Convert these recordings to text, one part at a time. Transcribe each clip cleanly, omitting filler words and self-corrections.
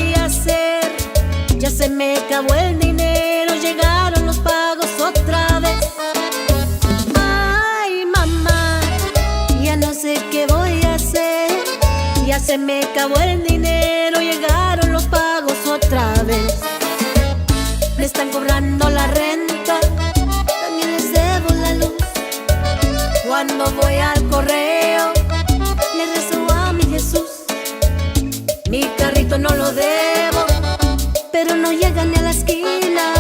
voy a hacer? Ya se me acabó el dinero, llegaron los pagos otra vez. Ay, mamá, ya no sé qué voy a hacer. Ya se me acabó el dinero, llegaron los pagos otra vez. Me están cobrando la renta, también les debo la luz. Cuando voy al correo, le rezo a mi Jesús. Mi carrito no lo debo, pero no llega ni a la esquina,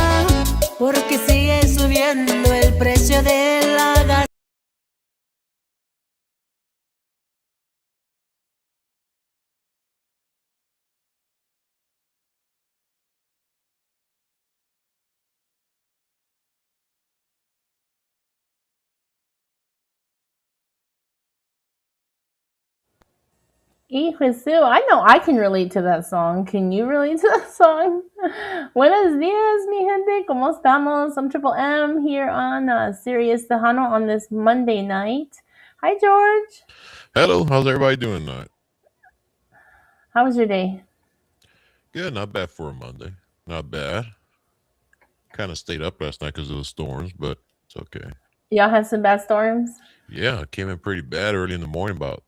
porque sigue subiendo el precio de la gas. Y Jesús, I know I can relate to that song. Can you relate to that song? Buenos dias, mi gente. ¿Cómo estamos? I'm Triple M here on Sirius Tejano on this Monday night. Hi, George. Hello, how's everybody doing tonight? How was your day? Good, not bad for a Monday. Not bad. Kind of stayed up last night because of the storms, but it's okay. Y'all had some bad storms? Yeah, it came in pretty bad early in the morning, about,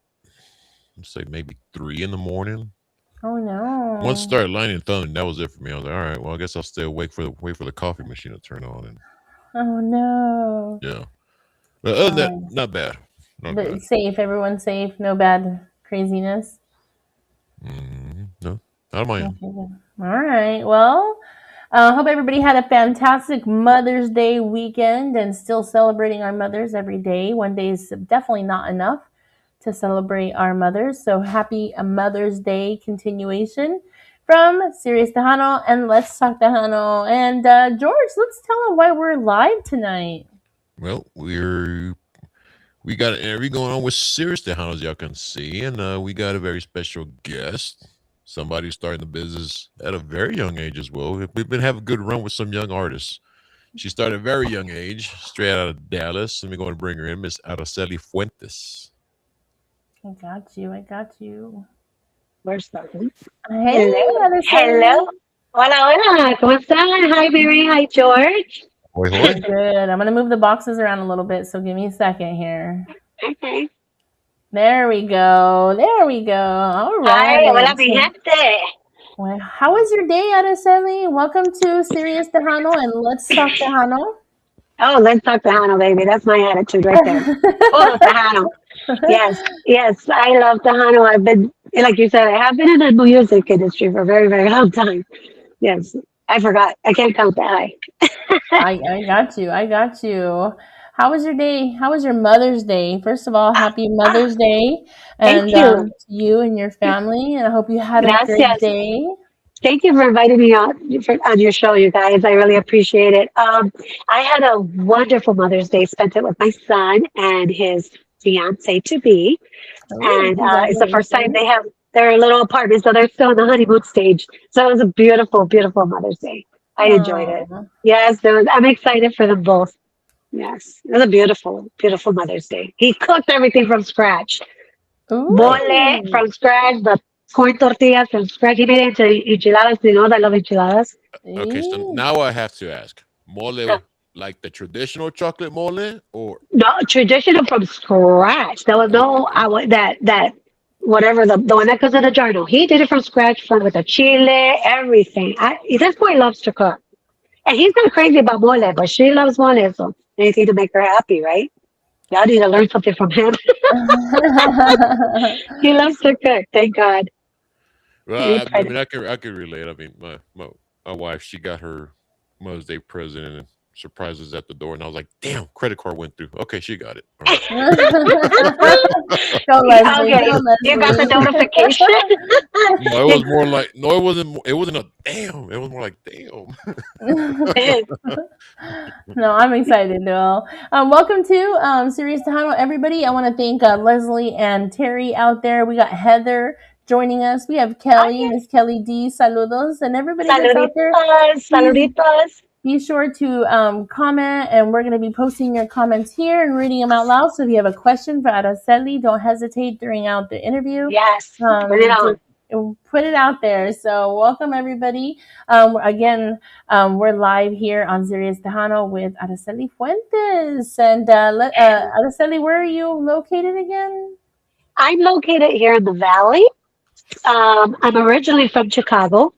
let's say, maybe 3 in the morning. Oh, no. Once it started lightning and thunder, that was it for me. I was like, all right, well, I guess I'll stay awake wait for the coffee machine to turn on. And Oh, no. yeah. But other than that, not bad. Not But bad. safe. Everyone's safe. No bad craziness. No, not on my end. Okay. All right. Well, hope everybody had a fantastic Mother's Day weekend and still celebrating our mothers every day. One day is definitely not enough to celebrate our mothers. So happy Mother's Day continuation from Sirius Tejano and Let's Talk Tejano. And George, let's tell them why we're live tonight. Well, we got an interview going on with Sirius Tejano, as y'all can see, and we got a very special guest. Somebody starting the business at a very young age as well. We've been having a good run with some young artists. She started at a very young age, straight out of Dallas, and we're going to bring her in, Miss Araceli Fuentes. I got you. We're starting. Hey, Araceli. Hello. Hola, hola. ¿Cómo están? Hi, Mary. Hi, George. Hoi, hoi. Good. I'm going to move the boxes around a little bit, so give me a second here. Okay. There we go. All right. Hi, hola, mi gente. Well, how was your day, Araceli? Welcome to Sirius Tejano and Let's Talk Tejano. Oh, let's talk Tejano, baby. That's my attitude right there. Oh, Tejano. Yes. I love Tejano. I've been, like you said, I have been in the music industry for a very, very long time. Yes. I forgot. I can't count that high. I got you. How was your day? How was your Mother's Day? First of all, happy Mother's Day. And Thank you. To you and your family. And I hope you had a great Gracias. day. Thank you for inviting me on your show, you guys. I really appreciate it. I had a wonderful Mother's Day. Spent it with my son and his fiance to be, and it's the first time they have their little apartment, so they're still in the honeymoon stage. So it was a beautiful, beautiful Mother's Day. I enjoyed it. Yes, I'm excited for them both. Yes, it was a beautiful, beautiful Mother's Day. He cooked everything from scratch. Mole from scratch, the corn tortillas from scratch. He made enchiladas. You know, I love enchiladas. Okay, so now I have to ask, mole, like the traditional chocolate mole, or no, traditional from scratch. There was no that whatever the one that goes in a jar. No, he did it from scratch, with the chile, everything. This boy loves to cook, and he's not crazy about mole, but she loves mole. So anything to make her happy, right? Y'all need to learn something from him. He loves to cook. Thank God. well, I mean, I could relate. I mean, my wife, she got her Mother's Day present and surprised us at the door, and I was like, "Damn, credit card went through." Okay, she got it. All right. You got the notification. No, it was more like it wasn't. It wasn't a damn. It was more like damn. No, I'm excited, Noel. Welcome to Sirius Tejano, everybody. I want to thank Leslie and Terry out there. We got Heather joining us. We have Kelly, Miss Kelly D. Saludos, and everybody that's out there. Saluditos. Be sure to comment, and we're going to be posting your comments here and reading them out loud. So if you have a question for Araceli, don't hesitate during out the interview. Yes, bring it on. put it out there. So welcome everybody. Again, we're live here on Sirius Tejano with Araceli Fuentes. And Araceli, where are you located again? I'm located here in the Valley. I'm originally from Chicago.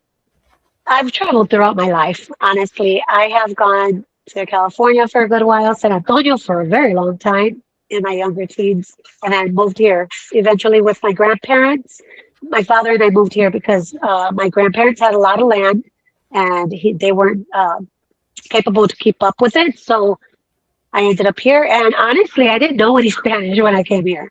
I've traveled throughout my life, honestly. I have gone to California for a good while, San Antonio for a very long time in my younger teens, and I moved here eventually with my grandparents. My father and I moved here because my grandparents had a lot of land and they weren't capable to keep up with it. So I ended up here, and honestly, I didn't know any Spanish when I came here.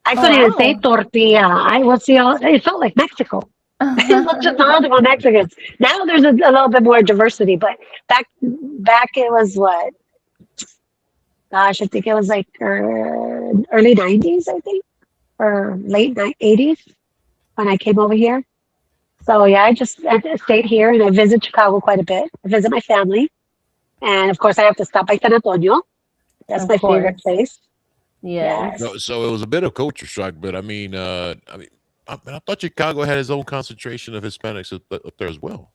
I Oh couldn't even say wow. tortilla. I was, it felt like Mexico. It looked just all Mexicans. Now there's a little bit more diversity, but back it was what? Gosh, I think it was like early 90s, I think, or late 80s when I came over here. So yeah, I stayed here and I visit Chicago quite a bit. I visit my family, and of course I have to stop by San Antonio. That's Of my favorite course. place. Yes. Yes. So it was a bit of culture shock, but I thought Chicago had its own concentration of Hispanics up there as well.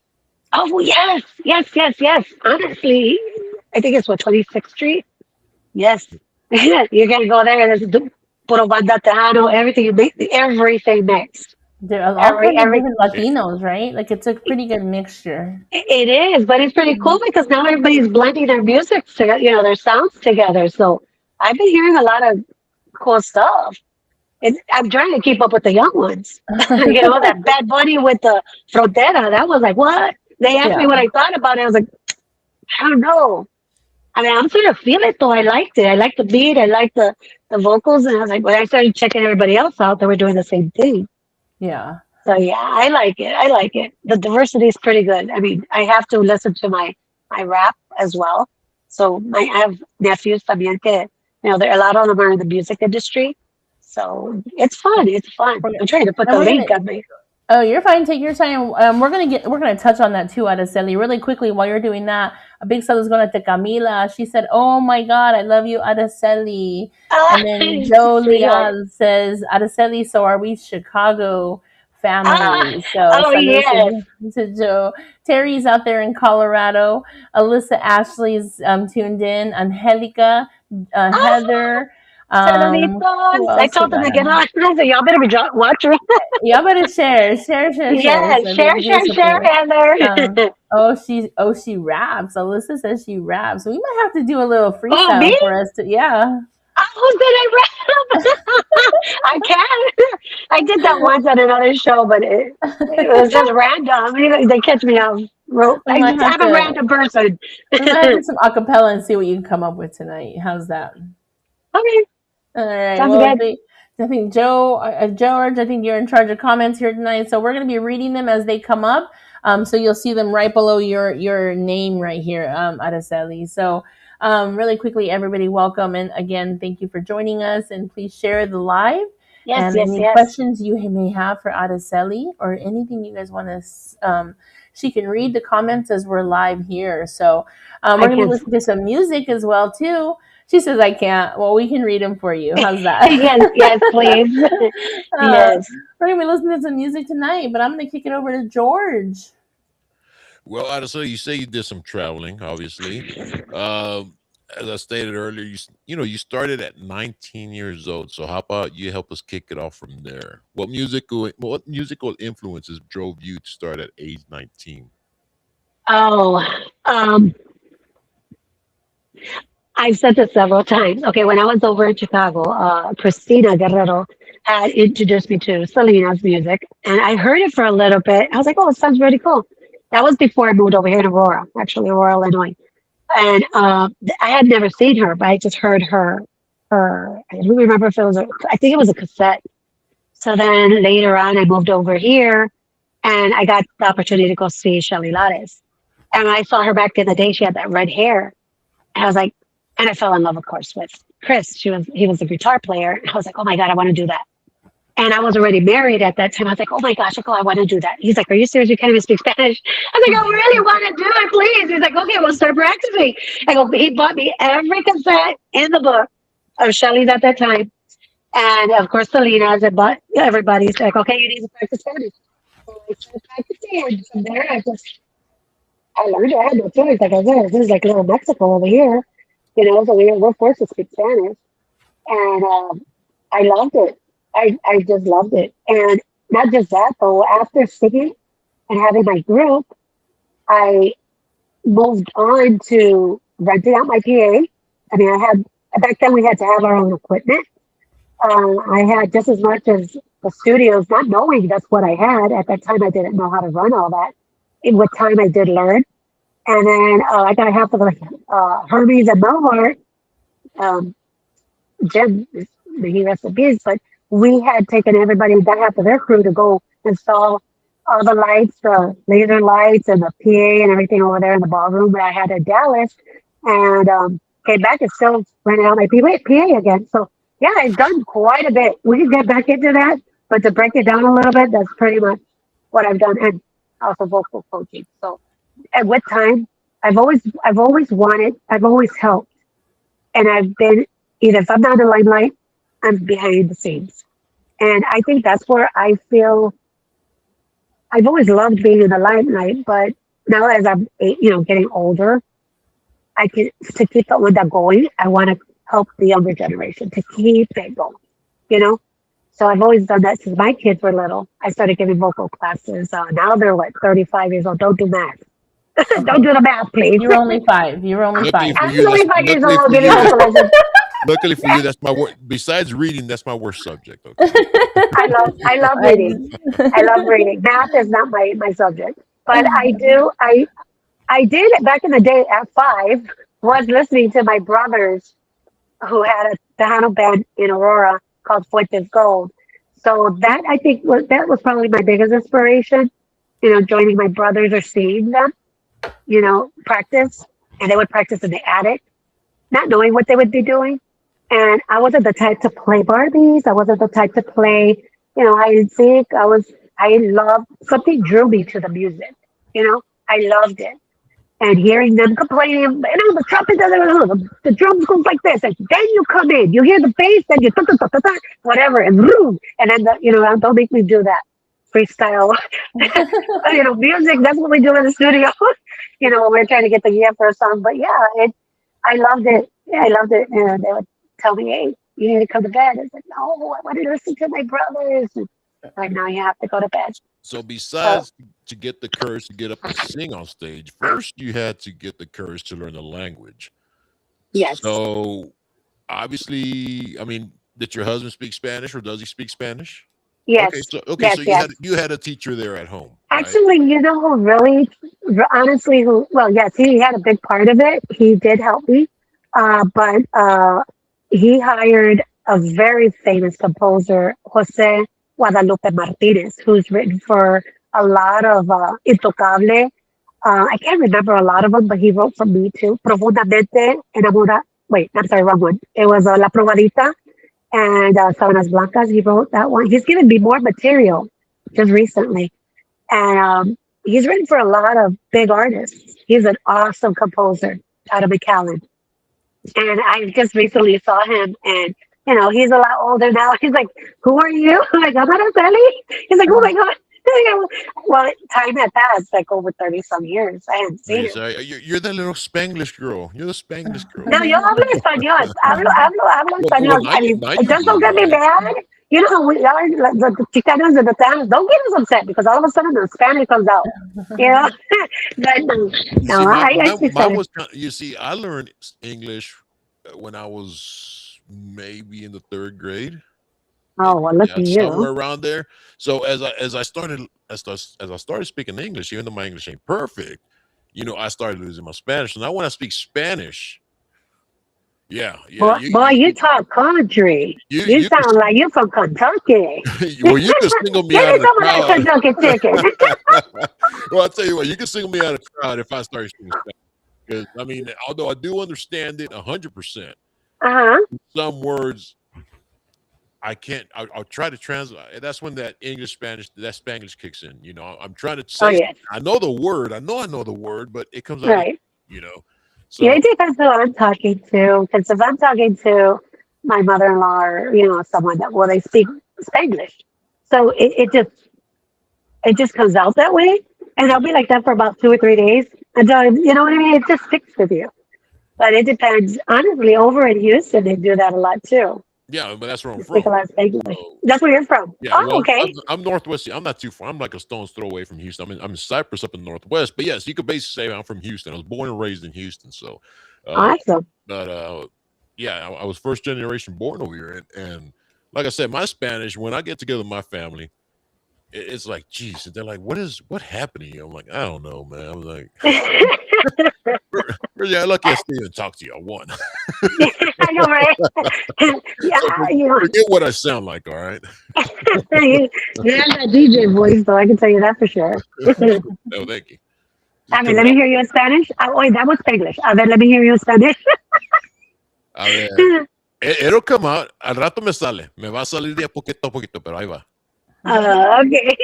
Oh yes, yes, yes, yes. Honestly, I think it's what 26th Street. Yes, you're gonna go there. There's puro banda tejano, everything mixed. There are all Every kinds of every different Latinos, right? Like it's a pretty good mixture. it is, but it's pretty cool because now everybody's blending their music together, their sounds together. So I've been hearing a lot of cool stuff. I'm trying to keep up with the young ones. That Bad Bunny with the Frontera. That was like what? They asked Yeah. me what I thought about it. I was like, I don't know. I mean, I'm starting to feel it though. I liked it. I liked the beat. I liked the vocals. And I was like, when I started checking everybody else out, they were doing the same thing. Yeah. So yeah, I like it. I like it. The diversity is pretty good. I mean, I have to listen to my rap as well. So I have nephews también que, there a lot of them are in the music industry. So it's fun. It's fun. I'm trying to put And the we're gonna link on my. Oh, you're fine. Take your time. We're gonna touch on that too, Araceli, really quickly. While you're doing that, a big salute is going to Camila. She said, "Oh my God, I love you, Araceli." Ah, And then Joe sweetheart. Leal says, "Araceli, so are we Chicago Ah, family?" So oh salute yes. to Joe. Terry's out there in Colorado. Alyssa Ashley's tuned in. Angelica, Ah, Heather. Who saluditos. I else we told them got? to get on. I said, y'all better be watching. Y'all better share, Yes, so share, they share, share, support. Heather. She raps. Alyssa says she raps. So we might have to do a little Oh, me? freestyle for us to, yeah. Who's did I rap? I can. I did that once on another show, but it was just random. They catch me off. We might have I'm a to random person. we might have to Okay, do some acapella and see what you can come up with tonight. How's that? All right. sounds Well, good. I think George, I think you're in charge of comments here tonight. So we're going to be reading them as they come up. So you'll see them right below your name right here, Araceli. So really quickly, everybody, welcome. And again, thank you for joining us. And please share the live. Yes, And yes, any yes. questions you may have for Araceli or anything you guys want to, she can read the comments as we're live here. So I we're going to be can. listening to some music as well, too. She says, I can't. Well, we can read them for you. How's that? Yes, yes, please. uh, Yes. we're going to be listening to some music tonight, but I'm going to kick it over to George. Well, Odyssey, you say you did some traveling, obviously. As I stated earlier, you started at 19 years old. So how about you help us kick it off from there? What musical influences drove you to start at age 19? Oh, um, I've said this several times. Okay, when I was over in Chicago, Christina Guerrero had introduced me to Selena's music, and I heard it for a little bit. I was like, "Oh, it sounds really cool." That was before I moved over here to Aurora, actually, Aurora, Illinois. And I had never seen her, but I just heard her. I don't remember if it was. I think it was a cassette. So then later on, I moved over here, and I got the opportunity to go see Shelly Lares. And I saw her back in the day. She had that red hair. And I was like, and I fell in love, of course, with Chris. He was a guitar player. And I was like, oh my God, I want to do that. And I was already married at that time. I was like, oh my gosh, Uncle, I want to do that. He's like, are you serious? You can't even speak Spanish. I was like, I really want to do it, please. He's like, okay, we'll start practicing. I go, he bought me every cassette in the book of Shelley's at that time. And of course, Selena's and bought everybody's like, okay, you need to practice Spanish. I started practicing, and from there, I learned. I had no choice. Like I said, this is like little Mexico over here, so we're forced to speak Spanish, and I loved it. I just loved it, and not just that though. After singing and having my group, I moved on to renting out my PA. I mean, I had back then we had to have our own equipment. I had just as much as the studios, not knowing that's what I had at that time. I didn't know how to run all that. In what time I did learn, and then I got half of the Hermes and Melmart. Um, Jim, may he rest in peace, but we had taken everybody, that half of their crew, to go install all the lights, the laser lights, and the PA and everything over there in the ballroom that I had in Dallas, and came back and still renting out my PA again. So yeah, I've done quite a bit. We can get back into that, but to break it down a little bit, that's pretty much what I've done, and also vocal coaching. So at what time, I've always wanted, I've always helped, and I've been, either if I'm not in the limelight, I'm behind the scenes. And I think that's where I feel I've always loved being in the limelight, but now as I'm getting older, I can to keep that one going. I want to help the younger generation to keep it going. You know, so I've always done that since my kids were little. I started giving vocal classes. Now they're like 35 years old. Don't do math. Don't do the math, please. You're only 5. You're only Luckily 5. for I'm you, that's 25 years luckily old for giving you. vocal lessons. Luckily for you, that's my worst. Besides reading, that's my worst subject. Okay. I love reading. I love reading. Math is not my subject, but I did back in the day at 5 was listening to my brothers who had a Tejano band in Aurora called Fuentes Gold. So that I think was probably my biggest inspiration. Joining my brothers or seeing them, practice, and they would practice in the attic, not knowing what they would be doing. And I wasn't the type to play Barbies. I wasn't the type to play, hide and seek. I loved, something drew me to the music. I loved it. And hearing them complaining, the trumpet doesn't, the drums goes like this, and then you come in, you hear the bass, then you whatever, and boom, and then don't make me do that freestyle, music. That's what we do in the studio, when we're trying to get the gear for a song. But yeah, I loved it. Yeah, I loved it, and they would tell me, "Hey, you need to come to bed." I said, "No, I want to listen to my brothers." And like, now you have to go to bed. So So besides to get the courage to get up and sing on stage, first you had to get the courage to learn the language. yes, So obviously, I mean, did your husband speak Spanish or does he speak Spanish? Okay, yes, so yes, you yes. had a teacher there at home, right? Actually, who really, honestly, well, yes, he had a big part of it. He did help me, but he hired a very famous composer, Jose Guadalupe Martinez, who's written for a lot of Intocable. I can't remember a lot of them, but he wrote for me too. Profundamente enamorada. Wait, I'm sorry, wrong one. It was La Probadita and Sábanas Blancas. He wrote that one. He's given me more material just recently. And he's written for a lot of big artists. He's an awesome composer out of McAllen. And I just recently saw him, and he's a lot older now. He's like, "Who are you?" I'm like, "I'm Araceli." He's like, "Oh my god." Well, time had passed, like over 30 some years. I hadn't Oh, seen yes, him. you're that little Spanglish girl. You're the Spanglish girl. No, yo hablo español. Hablo Well, español. now I you mean, now you just don't do, get me right? mad. You know how we are, like, the Chicanos and the Tanos. Don't get us upset because all of a sudden the Spanish comes out. You know, but no, You no, see, I speak mine Spanish. was you see, I learned English when I was maybe in the third grade, Oh, maybe well, look yeah, at you. somewhere around there. So as I started speaking English, even though my English ain't perfect, I started losing my Spanish. And now when I speak Spanish, yeah, yeah, Boy, you talk country. You you can sound like you're from Kentucky. well, you can single me Give out me of the some of that crowd. Kentucky chicken. Well, I'll tell you what, you can single me out of the crowd if I start speaking Spanish. Because I mean, although I do understand it 100%, Uh-huh. some words I can't. I'll try to translate. That's when that that Spanglish kicks in. I'm trying to Oh, say. yes. I know the word. I know the word, but it comes out. Right. You know. Yeah, So it depends who I'm talking to. Because if I'm talking to my mother-in-law or, someone that, well, they speak Spanglish. So it just, it just comes out that way. And I'll be like that for about 2 or 3 days until, you know what I mean? It just sticks with you. But it depends. Honestly, over in Houston, they do that a lot too. Yeah, but that's where I'm They speak a from. lot of English. So That's where you're from. yeah, Oh, well, okay. I'm northwest. I'm not too far. I'm like a stone's throw away from Houston. I'm in Cypress up in the northwest. But yes, you could basically say I'm from Houston. I was born and raised in Houston. So, uh, Awesome. but yeah, I was first generation born over here, and like I said, my Spanish. When I get together with my family, it's like, geez, they're like, what happened to you? I'm like, I don't know, man. I'm like, yeah, lucky I still even talk to you. I won. I know, right? Yeah, you know, Forget what I sound like. All right. you have that DJ voice, so I can tell you that for sure. No, thank you. I Just mean, come let me out. hear you in Spanish. Oh, wait, that was English. A ver, let me hear you in Spanish. A ver, it'll come out. Al rato me sale. Me va a salir de poquito a poquito, pero ahí va. Okay.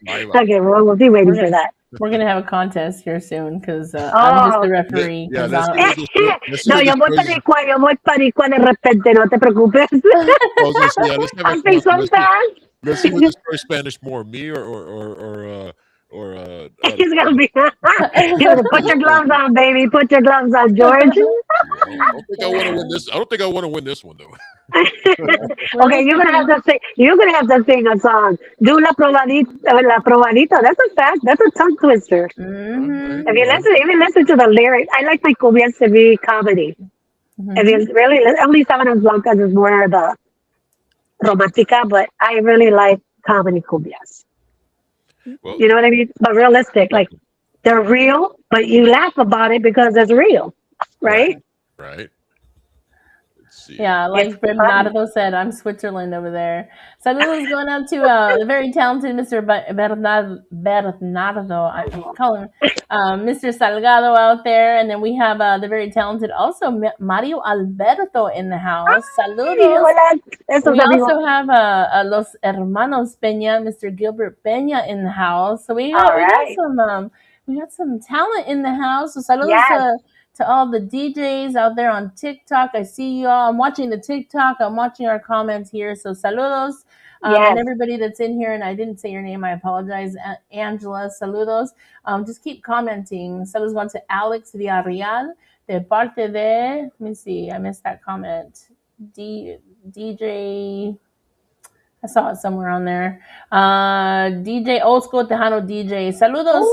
Ahí va. Okay, well, we'll be waiting for that. We're gonna have a contest here soon because I'm just Oh, the referee. Yeah, Because let's see what let's see no, what this crazy. yo voy paricua de repente, no te preocupes. I was gonna say, yeah, let's have a I'll say contest. sometimes. Let's see what this first Spanish more, me or It's gonna be. You know, put this your one. gloves on, baby. Put your gloves on, George. Yeah, I don't think I want to win this. I don't think I want to win this one though. We're Okay, just you're gonna have thinking, to sing. You're gonna have to sing a song. Do la probadita. La probadita. That's a fact. That's a tongue twister. All right, If you all right. listen, even listen to the lyrics. I like my cumbias to be comedy. If you really, only Sábanas Blancas is more the romantica, but I really like comedy cumbias. Well, You know what I mean? But realistic, like they're real, but you laugh about it because it's real, right, right? right. Let's see. yeah, It's like funny. Bernardo said, I'm Switzerland over there. Saludos going out to the very talented Mr. Bernardo. I call him Mr. Salgado out there, and then we have the very talented also Mario Alberto in the house. Ay, Saludos. hola, esos We amigos. also have Los Hermanos Peña, Mr. Gilbert Peña in the house. So All right. we got some talent in the house. So saludos Yes, to all the DJs out there on TikTok. I see you all. I'm watching the TikTok. I'm watching our comments here. So saludos. And yes, everybody that's in here, and I didn't say your name, I apologize. Angela, saludos. Just keep commenting. Saludos going to Alex Villarreal, de parte de, let me see, I missed that comment. DJ, I saw it somewhere on there. DJ Old School Tejano DJ. Saludos.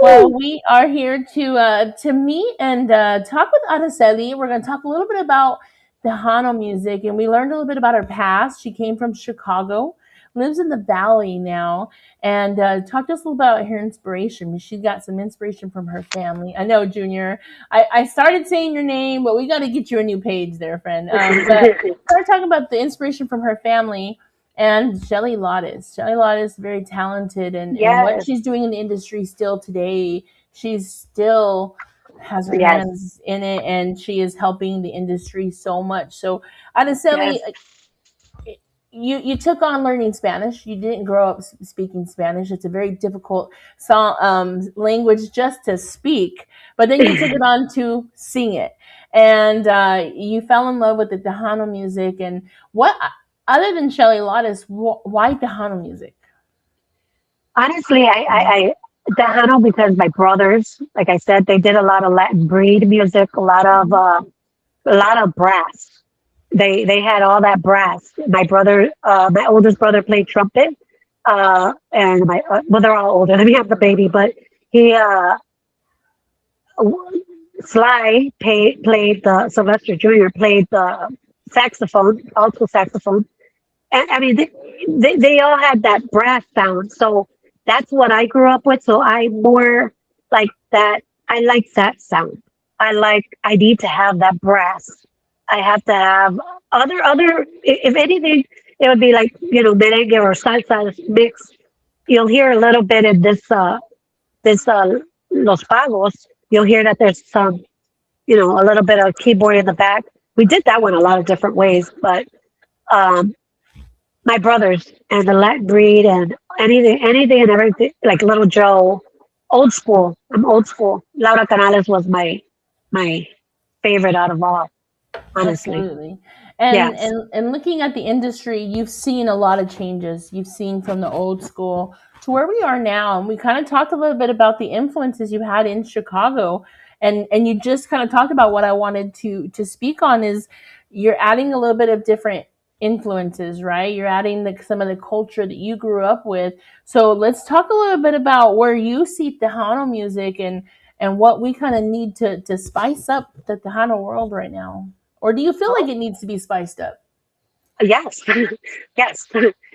Well, Ooh, we are here to meet and talk with Araceli. We're going to talk a little bit about Tejano music, and we learned a little bit about her past. She came from Chicago, lives in the Valley now, and talk to us a little about her inspiration. She got some inspiration from her family. I know, Junior. I started saying your name, but we got to get you a new page there, friend. But start talking about the inspiration from her family and Shelly Lottis. Shelly Lottis, very talented, and what yes, she's doing in the industry still today, she's still has her yes, hands in it, and she is helping the industry so much. So, Araceli, yes, you took on learning Spanish. You didn't grow up speaking Spanish. It's a very difficult song, language just to speak. But then you took it on to sing it, and you fell in love with the Tejano music. And what, other than Shelly Lottis, why Tejano music? Honestly, Tejano because my brothers, like I said, they did a lot of Latin breed music, a lot of brass. They had all that brass. My brother, my oldest brother played trumpet, and my well, they're all older. Let me have the baby, but he Sly played the Sylvester Jr. played the saxophone, alto saxophone. And I mean, they all had that brass sound. So that's what I grew up with. So I more like that. I like that sound. I need to have that brass. I have to have if anything, it would be like, merengue or salsa mix. You'll hear a little bit in this Los Pagos. You'll hear that there's some, a little bit of keyboard in the back. We did that one a lot of different ways, but um, my brothers and the Latin breed and anything and everything, like Little Joe, old school. I'm old school. Laura Canales was my favorite out of all, honestly. Absolutely. And, Yes, and and looking at the industry, you've seen a lot of changes. You've seen from the old school to where we are now, and we kind of talked a little bit about the influences you had in Chicago, and you just kind of talked about what I wanted to speak on is you're adding a little bit of different influences, right? You're adding some of the culture that you grew up with. So let's talk a little bit about where you see Tejano music and what we kind of need to spice up the Tejano world right now. Or do you feel like Oh, it needs to be spiced up? yes, yes.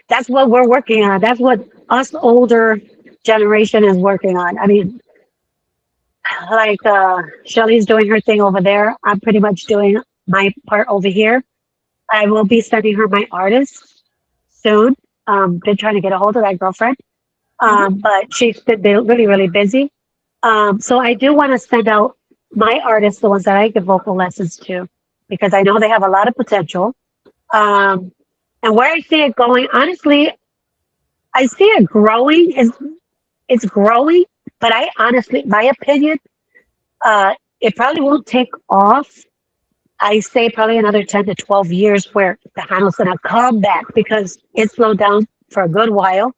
That's what we're working on. That's what us older generation is working on. I mean, like Shelly's doing her thing over there. I'm pretty much doing my part over here. I will be sending her my artists soon. Been trying to get a hold of that girlfriend, Hmm. but she's been really, really busy. So I do want to send out my artists, the ones that I give vocal lessons to, because I know they have a lot of potential. Um, and where I see it going, honestly, I see it growing. It's growing, but I honestly, my opinion, it probably won't take off. I say probably another 10 to 12 years where the handle's going to come back because it slowed down for a good while.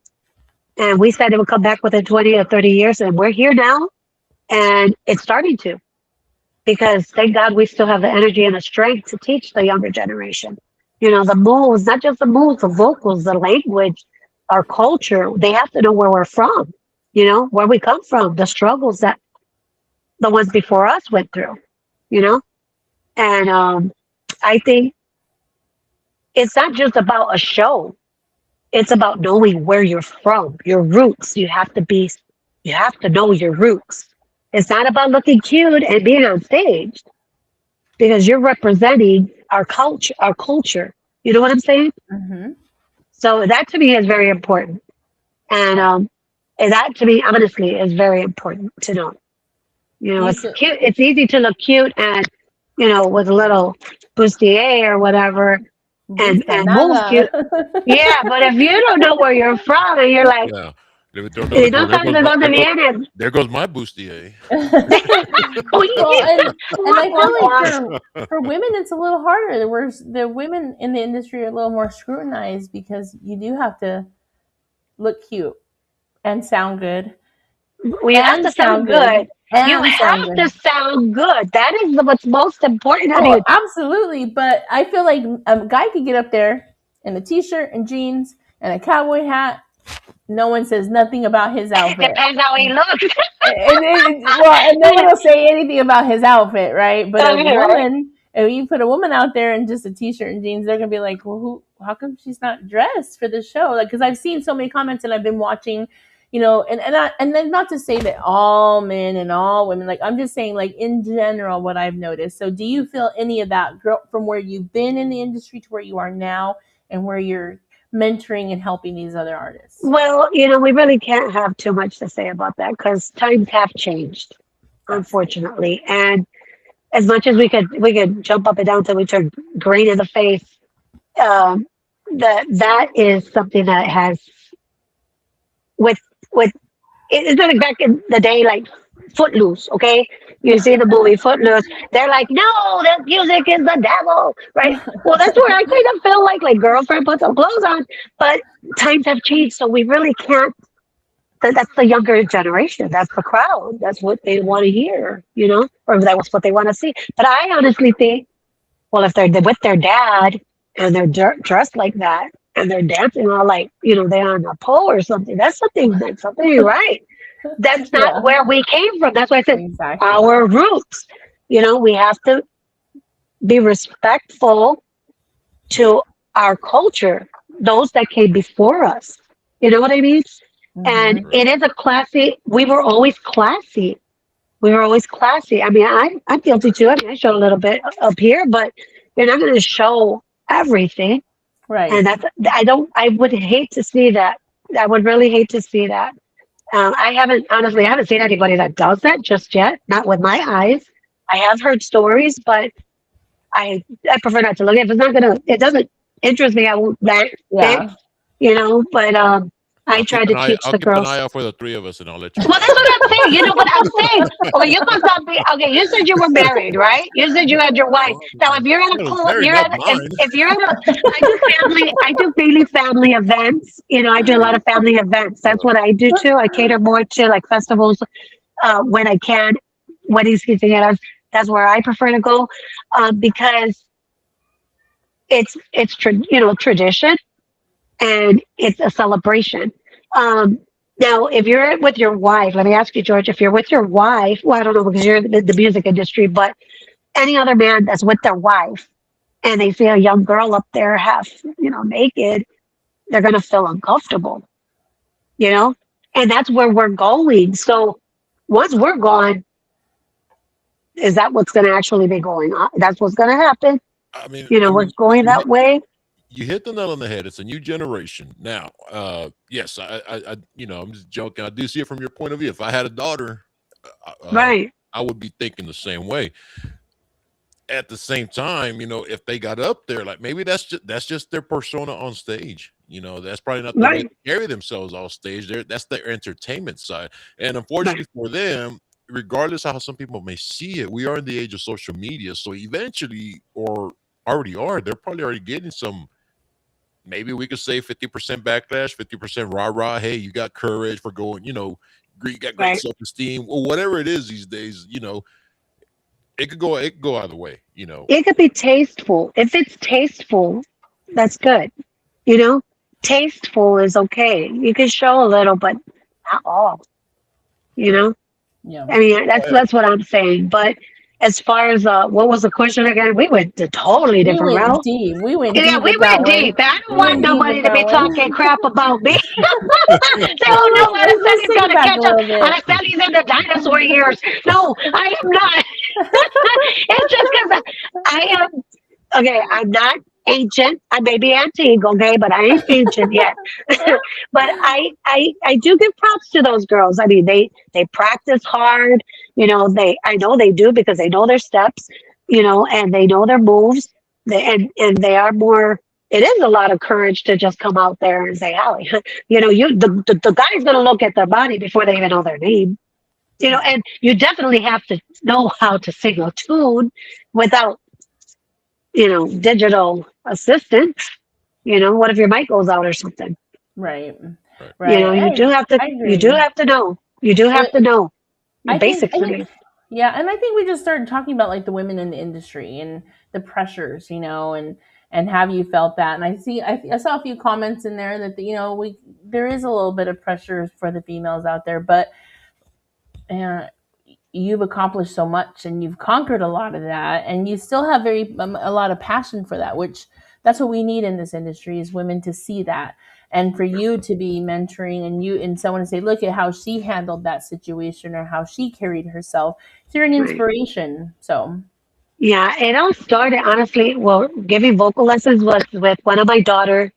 And we said it would come back within 20 or 30 years. And we're here now and it's starting to because thank God we still have the energy and the strength to teach the younger generation. You know, the moves, not just the moves, the vocals, the language, our culture. They have to know where we're from, you know, where we come from, the struggles that the ones before us went through, you know? And I think it's not just about a show. It's about knowing where you're from, your roots. You have to know your roots. It's not about looking cute and being on stage because you're representing our culture. You know what I'm saying? Hmm. So that to me is very important. And that to me, honestly, is very important to know. You Do know, you it's feel cute. It's easy to look cute and, you know, with a little bustier or whatever gusta and move nada? cute. Yeah, but if you don't know where you're from and you're like, Yeah. Don't know. y no sabes de dónde vienes. There goes my bustier. Well, and I feel like Wah, for women it's a little harder. Whereas the women in the industry are a little more scrutinized because you do have to look cute and sound good we have and to sound sound good good. You and have sound to good. sound good. That is what's most important. I Well, mean, absolutely, but I feel like a guy could get up there in a t-shirt and jeans and a cowboy hat. No one says nothing about his it outfit. depends how he looks. And no one will say anything about his outfit, right? But a Right? woman, if you put a woman out there in just a t-shirt and jeans, they're gonna be like, "Well, who? How come she's not dressed for the show?" Like, because I've seen so many comments and I've been watching, and then not to say that all men and all women, like I'm just saying, like in general, what I've noticed. So, do you feel any of that from where you've been in the industry to where you are now, and where you're mentoring and helping these other artists? Well, you know, we really can't have too much to say about that because times have changed, Absolutely. unfortunately. And as much as we could jump up and down till we turn green in the face, um, that is something that has with with it's like back in the day, like Footloose, okay? You see the movie Footloose, they're like, no, that music is the devil, right? Well, that's where I kind of feel like girlfriend put some clothes on, but times have changed, so we really can't. That's the younger generation. That's the crowd. That's what they want to hear, you know, or that's what they want to see. But I honestly think, well, if they're with their dad and they're dressed like that and they're dancing all like, you know, they're on a pole or something, that's something ain't right. That's not Yeah, where we came from. That's why I said exactly. our roots. You know, we have to be respectful to our culture, those that came before us. You know what I mean? And Hmm. it Right. is a classy, we were always classy. We were always classy. I mean, I'm guilty too. I mean, I show a little bit up here, but you're not going to show everything. And Right. I would hate to see that. I would really hate to see that. I haven't seen anybody that does that just yet, not with my eyes. I have heard stories, but I prefer not to look. If it's not gonna, it doesn't interest me. I won't dance, Yeah. you know. But I try to teach I'll the keep an girls. eye out for the three of us, and I'll let you Well, know. that's what I'm saying. You know what I'm saying? Okay, you must not be. Okay, you said you were married, right? You said you had your wife. Well, Now, if you're at a I was cool, married, you're not at, blind. if you're at a, I do mainly family events. You know, I do a lot of family events. That's what I do too. I cater more to like festivals when I can, weddings, quinceañeras. That's where I prefer to go because tradition and it's a celebration. Um, Now, if you're with your wife, let me ask you, George, if you're with your wife, well, I don't know because you're in the music industry, but any other man that's with their wife and they see a young girl up there half, naked, they're going to feel uncomfortable, you know? And that's where we're going. So once we're gone, is that what's going to actually be going on? That's what's going to happen. I mean, We're going that way. you hit the nail on the head. It's a new generation now. Yes, I'm just joking. I do see it from your point of view. If I had a daughter, Right, I would be thinking the same way. At the same time, if they got up there, like maybe that's just their persona on stage. That's probably not the way right, they carry themselves on stage. That's their entertainment side. And right, unfortunately for them, regardless of how some people may see it, we are in the age of social media. So eventually, or already are, they're probably already getting some, maybe we could say 50% backlash, 50% rah rah. Hey, you got courage for going, you got great right. self-esteem, or whatever it is these days, it could go either way. It could be tasteful. If it's tasteful, that's good. You know, tasteful is okay. You can show a little, but not all. You Correct. know, Yeah. I mean that's what I'm saying. But as far as what was the question again? We went a totally We different went route. deep. We went Yeah, deep we with that went one. deep. I don't We want went deep with nobody to that be one. talking crap about me. Say, oh no, Let's Araceli's take it gonna back a catch up. little bit. Araceli's in the dinosaur years. No, I am not. It's just because I am. Okay, I'm not ancient. I may be antique, okay, but I ain't ancient yet. But I do give props to those girls. I mean, they practice hard. I know they do because they know their steps. And they know their moves. And they are more. It is a lot of courage to just come out there and say, "Holly," the guy's gonna look at their body before they even know their name. And you definitely have to know how to sing a tune without digital assistants. What if your mic goes out or something? Right. Right. Right. You do have to I you do agree. have to know. You do have But to know I think basics. I I think mean, yeah, and I think we just started talking about like the women in the industry and the pressures, and have you felt that? And I saw a few comments in there that we there is a little bit of pressure for the females out there, but uh, you've accomplished so much and you've conquered a lot of that, and you still have a lot of passion for that, which that's what we need in this industry is women to see that, and for you to be mentoring and someone to say, look at how she handled that situation or how she carried herself. So you're an right. inspiration. So Yeah, it all started honestly. Well, giving vocal lessons was with one of my daughters,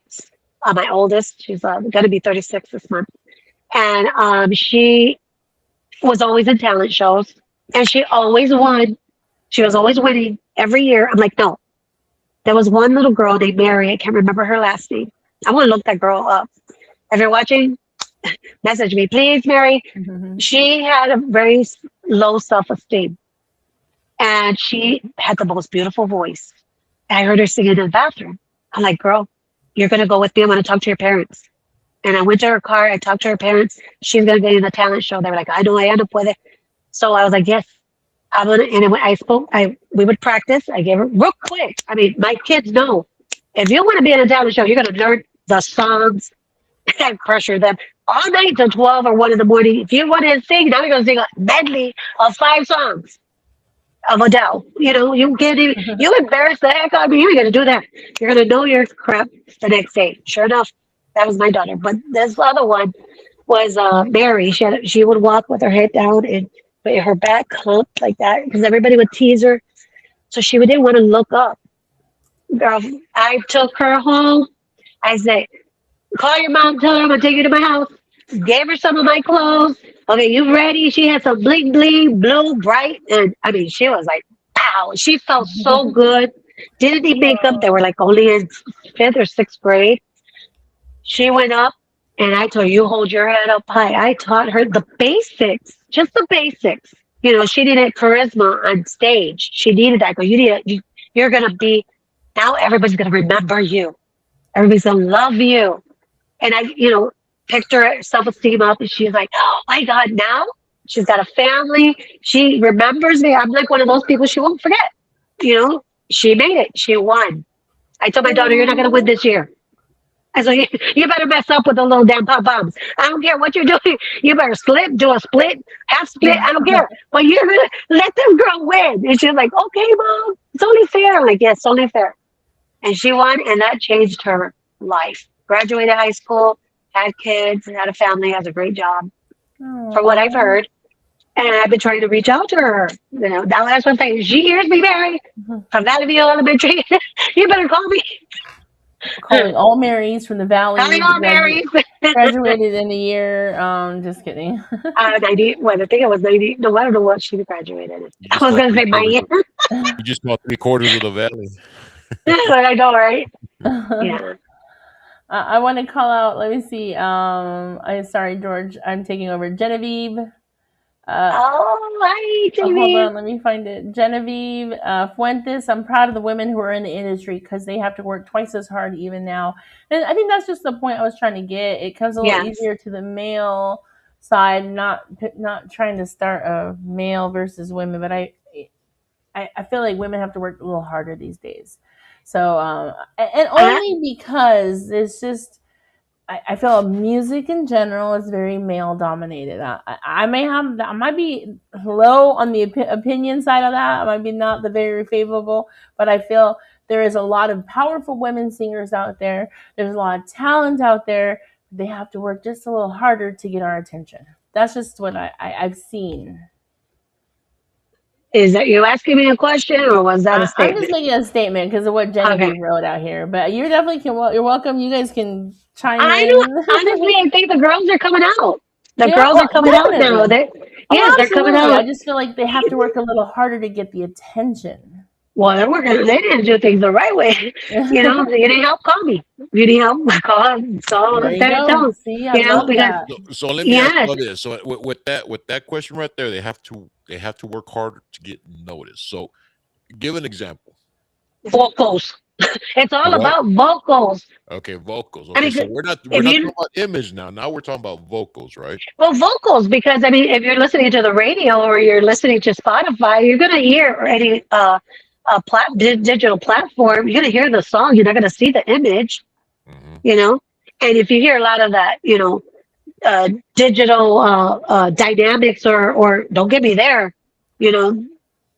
my oldest. She's going to be 36 this month, and she was always in talent shows, and she always won. She was always winning every year. I'm like, no. There was one little girl named Mary. I can't remember her last name. I want to look that girl up. If you're watching, message me, please, Mary. mhm. She had a very low self-esteem, and she had the most beautiful voice. I heard her singing in the bathroom. I'm like, girl, you're going to go with me. I'm going to talk to your parents. And I went to her car. I talked to her parents. She's going to get in the talent show. They were like, I know I end up with it. So I was like, yes, I'm going to. And when I spoke, we would practice. I gave her real quick. I mean, my kids know if you want to be in a talent show, you're going to learn the songs and pressure them all night till 12 or 1 in the morning. If you want to sing, now you're going to sing a medley of 5 songs of Adele. You can't even, you embarrass the heck out of me. You're going to do that. You're going to know your crap the next day. Sure enough, that was my daughter. But this other one was Mary. She would walk with her head down and her back humped like that because everybody would tease her. So she didn't want to look up. Girl, I took her home. I said, call your mom, tell her I'm going to take you to my house. Gave her some of my clothes. Okay, you ready? She had some bling bling, blue, bright. And I mean, she was like, pow. She felt so good. Didn't need makeup. They were like only in 5th or 6th grade. She went up and I told her, you hold your head up high. I taught her the basics, just the basics. She needed charisma on stage. She needed that. Because you're gonna be now. Everybody's gonna remember you. Everybody's gonna love you. And picked her self-esteem up, and she's like, "Oh my God!" Now she's got a family. She remembers me. I'm like one of those people she won't forget. You know, she made it. She won. I told my daughter, "You're not gonna win this year." I said, "You better mess up with the little damn pom poms. I don't care what you're doing. You better slip, do a split, half split. I don't care. But you're gonna let this girl win." And she's like, "Okay, mom, it's only fair." I'm like, "Yes, it's only fair." And she won, and that changed her life. Graduated high school, had kids, had a family, has a great job, from what I've heard. And I've been trying to reach out to her. That last one thing, she hears me, Mary, from Valley View Elementary. You better call me. Calling all Marys from the Valley. Calling all Marys. Graduated in the year. Just kidding. 90. Well, I think it was 90. No, I don't know what she graduated in. I was going to say my year. You just bought 3/4 of the valley. I know, right? Yeah. I want to call out. Let me see. I'm sorry, George. I'm taking over. Genevieve. Hi, Hold Genevieve. on, let me find it. Genevieve Fuentes. I'm proud of the women who are in the industry because they have to work twice as hard even now. And I think that's just the point I was trying to get. It comes a little easier to the male side, not trying to start a male versus women, but I feel like women have to work a little harder these days. So and only because it's just. I feel music in general is very male dominated. I might be low on the opinion side of that. I might be not the very favorable, but I feel there is a lot of powerful women singers out there. There's a lot of talent out there. They have to work just a little harder to get our attention. That's just what I've seen. Is that you asking me a question, or was that a statement? I'm just making a statement because of what Genevieve wrote out here. But you definitely you're welcome. You guys can chime in. Honestly, I think the girls are coming out. The girls are coming out now. They're coming out. I just feel like they have to work a little harder to get the attention. Well, they're working. They didn't do things the right way. You need help, call me. You need help, call. So there you go. See, I love that. So let me ask you this. So with that question right there, they have to work harder to get noticed. So give an example. Vocals. It's all about vocals. Okay, vocals. Okay, so we're not talking about image now. Now we're talking about vocals, right? Well, vocals, because if you're listening to the radio or you're listening to Spotify, you're gonna hear any digital platform. You're gonna hear the song. You're not gonna see the image. Mm-hmm. And if you hear a lot of that, digital dynamics or don't get me there,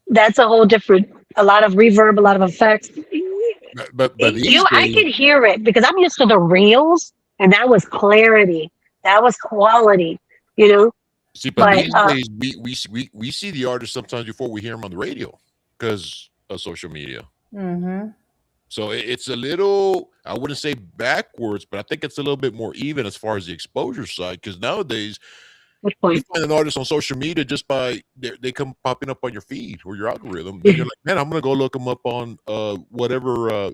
that's a whole different. A lot of reverb, a lot of effects. But I can hear it because I'm used to the reels, and that was clarity, that was quality, See, but these days we see the artists sometimes before we hear them on the radio because of social media. Mm-hmm. So it's a little, I wouldn't say backwards, but I think it's a little bit more even as far as the exposure side. Because nowadays, you find an artist on social media just by they come popping up on your feed or your algorithm. And you're like, man, I'm gonna go look them up on whatever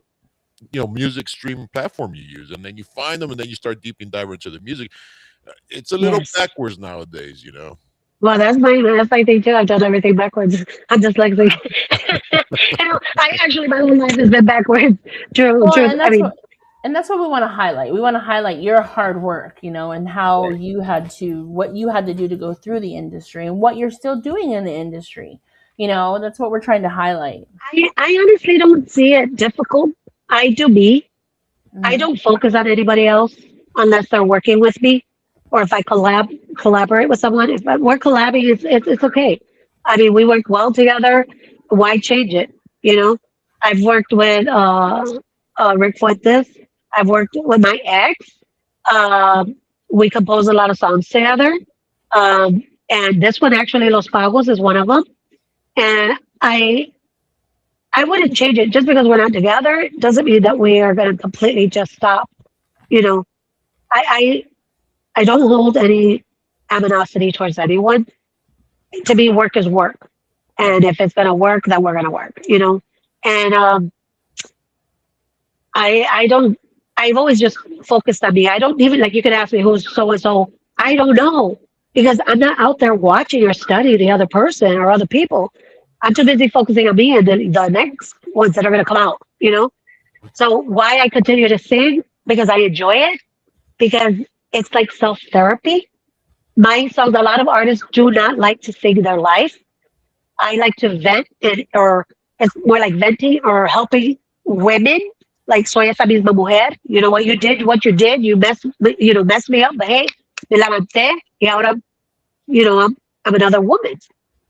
music streaming platform you use, and then you find them, and then you start deeping diving into the music. It's a little backwards nowadays, Well, that's my thing too. I've done everything backwards. I'm dyslexic. My whole life has been backwards. True. And that's what we want to highlight. We want to highlight your hard work, and how what you had to do to go through the industry and what you're still doing in the industry. That's what we're trying to highlight. I honestly don't see it difficult. I do me. Mm-hmm. I don't focus on anybody else unless they're working with me, or if I collaborate with someone. If we're collabing, it's okay. We work well together. Why change it? I've worked with Rick Fuentes. I've worked with my ex. We compose a lot of songs together. And this one, actually, Los Pagos is one of them. And I wouldn't change it. Just because we're not together doesn't mean that we are going to completely just stop. I don't hold any animosity towards anyone. To me, work is work. And if it's going to work, then we're going to work, And I've always just focused on me. I don't even, you could ask me who's so-and-so. I don't know. because I'm not out there watching or studying the other person or other people. I'm too busy focusing on me and the next ones that are going to come out, you know? So why I continue to sing? Because I enjoy it, because it's like self therapy. My songs, a lot of artists do not like to sing their life. I like to vent, or it's more like venting or helping women. Like soy esa misma mujer. You know what you did. Messed me up. But hey, me levanté, y ahora, I'm another woman.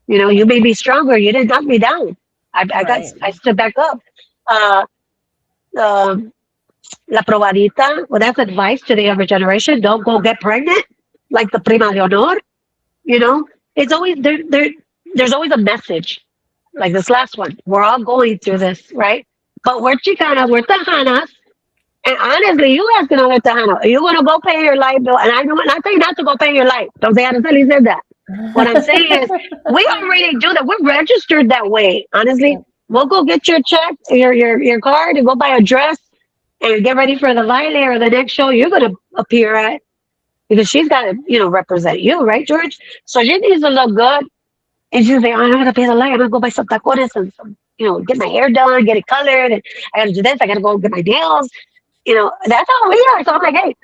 You made me stronger. You didn't knock me down. Right. I stood back up. Uh, um, La probadita. Well, that's advice to the younger generation. Don't go get pregnant like the prima de honor. You know, it's always there. There's always a message. Like this last one, we're all going through this, right? But we're Chicanas, we're Tejanas, and honestly, you asking another Tejano, are you gonna go pay your light bill? And I don't, not saying not to go pay your light. Don't say Araceli said that. What I'm saying is, we already do that. We're registered that way. Honestly, we'll go get your check, your card, and go buy a dress and get ready for the baile or the next show you're gonna appear at, because she's got to, represent you, right, George? So she needs to look good. And she's like, oh, I'm gonna pay the light. I'm gonna go buy some tacones and some, get my hair done, get it colored, and I gotta do this. I gotta go get my nails. That's how we are. So I'm like, hey,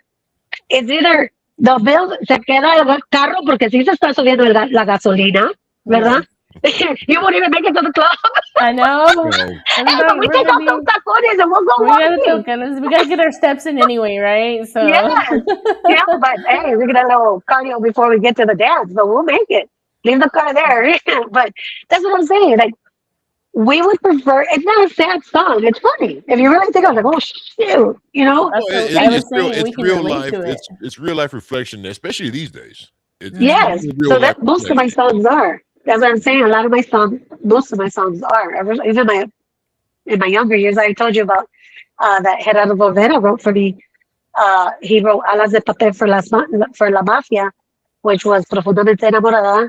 it's either the bill se queda el carro porque si se está subiendo la gasolina, Yeah. ¿verdad? You won't even make it to the club. I know. No. Hey, but we take out some tacones and we'll go walking. We gotta get our steps in anyway, right? So Yes. Yeah, but hey, we get a little cardio before we get to the dance, but we'll make it. Leave the car there. But that's what I'm saying. Like, we would prefer, it's not a sad song. It's funny. If you really think of it, like, oh, shoot, That's Well, what I was saying. it's We can real relate life. to it. It's real life reflection, especially these days. It's Mhm. yes. really real So life that most of my reflection. songs are. That's what I'm saying. A lot of my songs, most of my songs are. Even in my younger years, I told you about that Gerardo Rivera wrote for me. He wrote Alas de Papel for La Mafia, which was Profundamente Enamorada,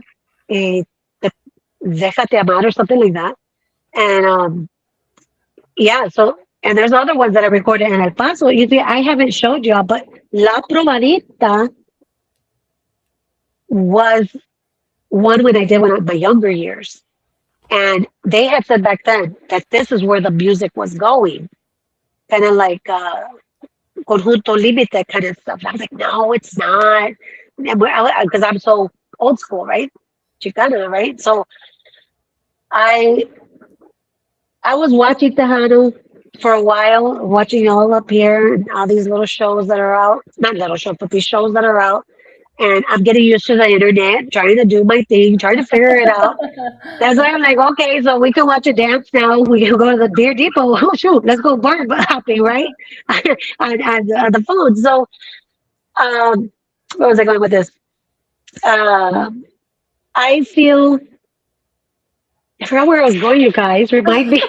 eh, de- Déjate Amar, or something like that. And yeah, so, and there's other ones that I recorded in El Paso. You see, I haven't showed y'all, but La Probadita was one when I did one of my younger years. And they had said back then that this is where the music was going, kind of like Conjunto Límite kind of stuff. And I was like, no, it's not. Because I'm so old school, right? Chicana, right? So I I was watching Tejano for a while, watching y'all up here and all these little shows that are out. Not little shows, but these shows that are out. And I'm getting used to the internet, trying to do my thing, trying to figure it out. That's why I'm like, okay, so we can watch a dance now. We can go to the beer depot. Oh shoot, let's go bar hopping, right? on the phone. So where was I going with this? Uh, I feel I forgot where I was going, you guys. Remind me.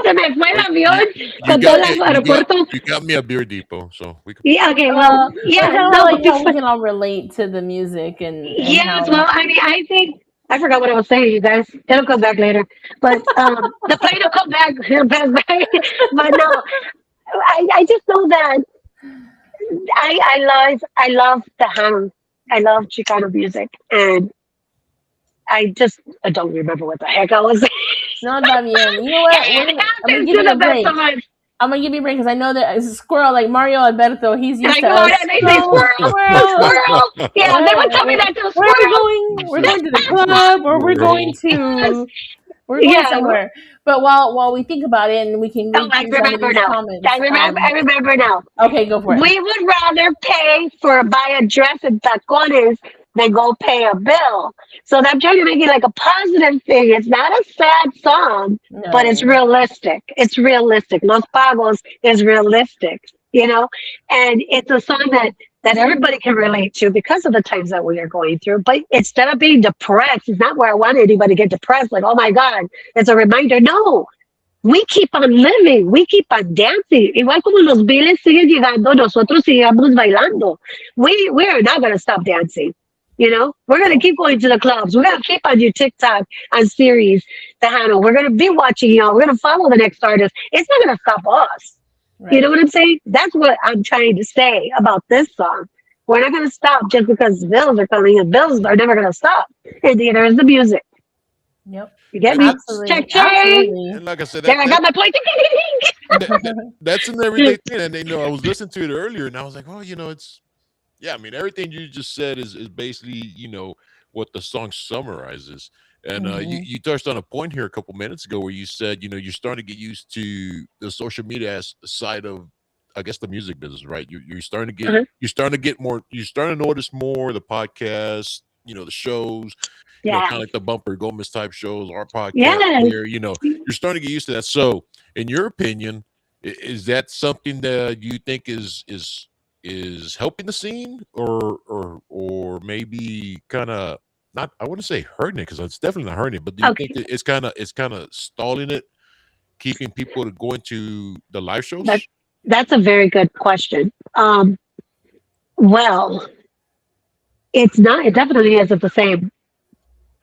Se me fue el Well, avión you con todos got los me aeropuertos. you got me a beer depot, so we can. Yeah, okay, well, Well, I yeah, kind of no, like but how we before, can all relate to the music and yes, how. well, I mean, I think, I forgot what I was saying, you guys. It'll come back later. But the plane will come back, it'll pass by. But no, I just know that I love the ham. I love Chicano music. And I don't remember what the heck I was saying. No, está bien. You know what? It I'm gonna happens give to you the a best of break. us. I'm gonna give you a break because I know that it's a squirrel like Mario Alberto. He's used I to know us. that they say Squirrel, squirrel, squirrel. squirrel. Yeah, they would tell me that too, Where are we squirrel. going? We're going to the club, or we're going Yes. to we're going Yeah. somewhere. But while we think about it and we can Oh, read I through some of remember these now. I comments. remember. I remember now. Okay, go for it. We would rather pay for buy a dress and tacones than go pay a bill. So I'm trying to make it like a positive thing. It's not a sad song, but it's No. realistic. It's realistic. Los Pagos is realistic, and it's a song that everybody can relate to because of the times that we are going through. But instead of being depressed, it's not where I want anybody to get depressed. Like, oh my God, it's a reminder. No, we keep on living, we keep on dancing. Igual como los biles siguen llegando, nosotros sigamos bailando. We are not going to stop dancing. We're going to keep going to the clubs. We're going to keep on your TikTok and series, Tejano. We're going to be watching y'all. We're going to follow the next artist. It's not going to stop us. You know Right. what I'm saying? That's what I'm trying to say about this song. We're not going to stop just because bills are coming in. Bills are never going to stop. And neither is the music. Yep. You get And me? that's Check, Absolutely. check. Absolutely. and like I said, There, I got my point. that's an everyday thing. And I was listening to it earlier, and I was like, well, it's yeah. I mean, everything you just said is basically what the song summarizes. And you Mhm. you touched on a point here a couple minutes ago where you said you're starting to get used to the social media side of, I guess, the music business, right? You're starting to get Uh-huh. more. You're starting to notice more the podcasts, the shows, Yeah. kind of like the Bumper Gomez type shows, our podcast Yes. here. You're starting to get used to that. So, in your opinion, is that something that you think is helping the scene, or maybe kind of not? I wouldn't say hurting it, because it's definitely not hurting it. But do you think Okay. that it's kind of stalling it, keeping people to going to the live That shows? that's a very good question. Well, it's not. It definitely isn't the same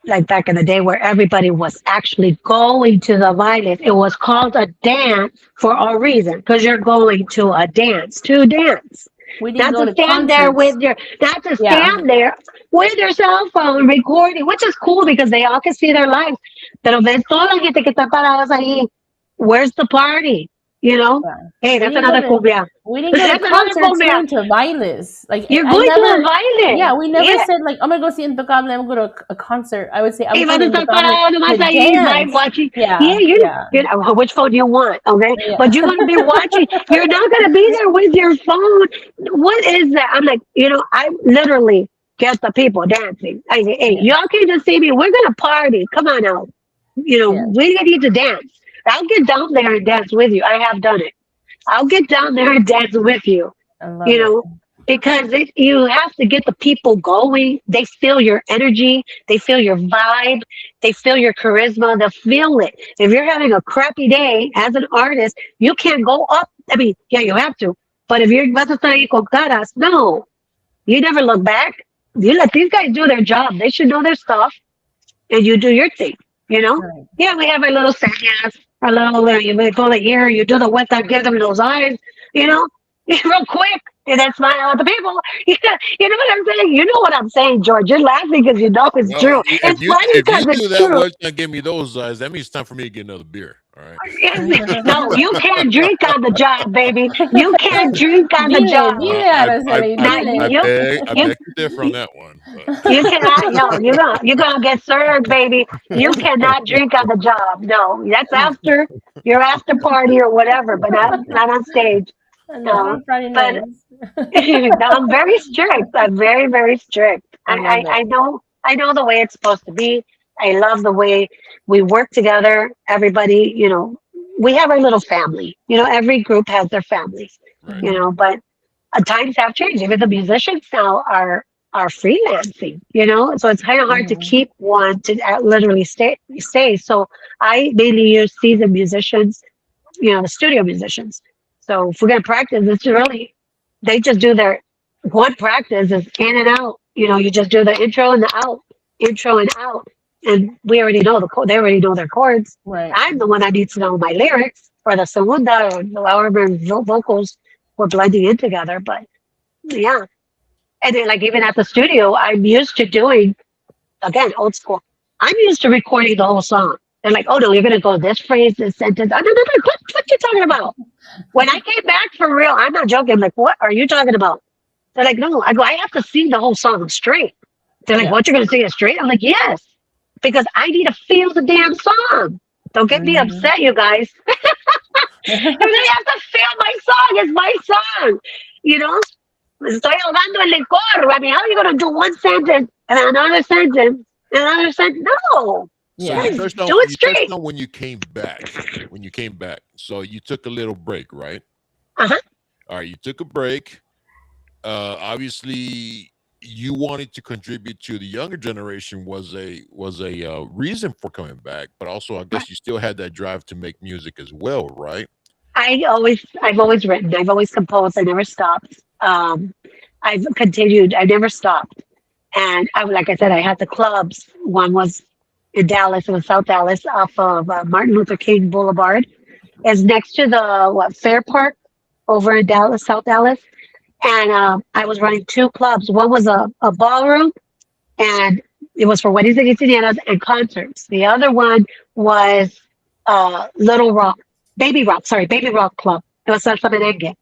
like back in the day where everybody was actually going to the violence. It was called a dance for a reason because you're going to a dance to dance. We didn't Not go to to stand there concerts. with your, not to Yeah. stand there with your cell phone recording, which is cool because they all can see their lives. Pero ves toda la gente que está paradas ahí. Where's the party? You know? Yeah. Hey, We that's didn't go another to cumbia. we didn't go to That's another concerts. We cumbia. went to bailes. Like You're I going to a never. baile. Yeah, we never Yeah. said like I'm gonna go see Intocable. I'm gonna go to a concert. I would say I'm Y vas going a to estar Intocable parado nomás to ahí, right, dance. watching. Yeah, Yeah, yeah, you know, which phone you want, okay? But yeah, you're going to be watching. You're not going to be there with your phone. What is that? I'm like, I literally get the people dancing. I say, hey, yeah, y'all came to see me. We're going to party. Come on out. yeah. We need to dance. I'll get down there and dance with you. I have done it. I'll get down there and dance with you I you love it. know, because you have to get the people going. They feel your energy, they feel your vibe, they feel your charisma, they feel it. If you're having a crappy day as an artist, you can't go up. I mean, yeah, you have to. But if you're vas a estar ahí con caras, no, you never look back. You let these guys do their job. They should know their stuff, and you do your thing. You know? Right. Yeah, we have our little señas, our little, you may pull it here, you do the wet that give them those eyes, you know, real quick, and then smile at the people. You know what I'm saying? You know what I'm saying, George. You're laughing because you know it's Well, true. if It's you funny if you because do it's that, true. well, it's gonna give me those eyes. That means it's time for me to get another beer. All right. No, you can't drink on the job, baby. You can't drink on the Dile, job. dile, Araceli, Now dile. I you beg to differ on that one. But you cannot. No, you're gonna get served, baby. You cannot drink on the job. No, that's after your after party or whatever, but not on stage. Not No, on Friday but nights. no, I'm very strict. I'm very, very strict. I love it. I know the way it's supposed to be. I love the way we work together. Everybody, we have our little family. Every group has their families. right. But times have changed. Even the musicians now are freelancing. So it's kind of hard to Hmm. keep one to literally stay. So I mainly use seasoned musicians, the studio musicians. So if we're gonna practice, it's really they just do their one practice is in and out. You just do the intro and the out, intro and out, and we already know they already know their chords. Right. I'm the one that needs to know my lyrics or the segunda or however vocals we're blending in together. But yeah, and then like even at the studio, I'm used to doing again old school. I'm used to recording the whole song. They're like, oh no, you're gonna go this phrase, this sentence. I don't know what you talking about. When I came back for real, I'm not joking. I'm like, what are you talking about? They're like, no. I go, I have to sing the whole song straight. They're like, Yeah. what, you're going to sing it straight? I'm like, yes, because I need to feel the damn song. Don't get me Hmm. upset, you guys. I have to feel my song. It's my song. You know? Estoy ahogando el licor. I mean, how are you going to do one sentence and another sentence and another sentence? No. So Yeah. Do it you touched straight. on when you came back. When you came back, so you took a little break, right? Uh-huh. All right, you took a break. Obviously, you wanted to contribute to the younger generation was a reason for coming back, but also I guess you still had that drive to make music as well, right? I've always written. I've always composed. I never stopped. I've continued. I never stopped. And like I said, I had the clubs. One was in Dallas. It was South Dallas, off of Martin Luther King Boulevard. It's next to the Fair Park over in Dallas, South Dallas. And I was running two clubs. One was a ballroom, and it was for weddings and quinceañeras and concerts. The other one was Little Rock, Baby Rock Club. It was salsa merengue.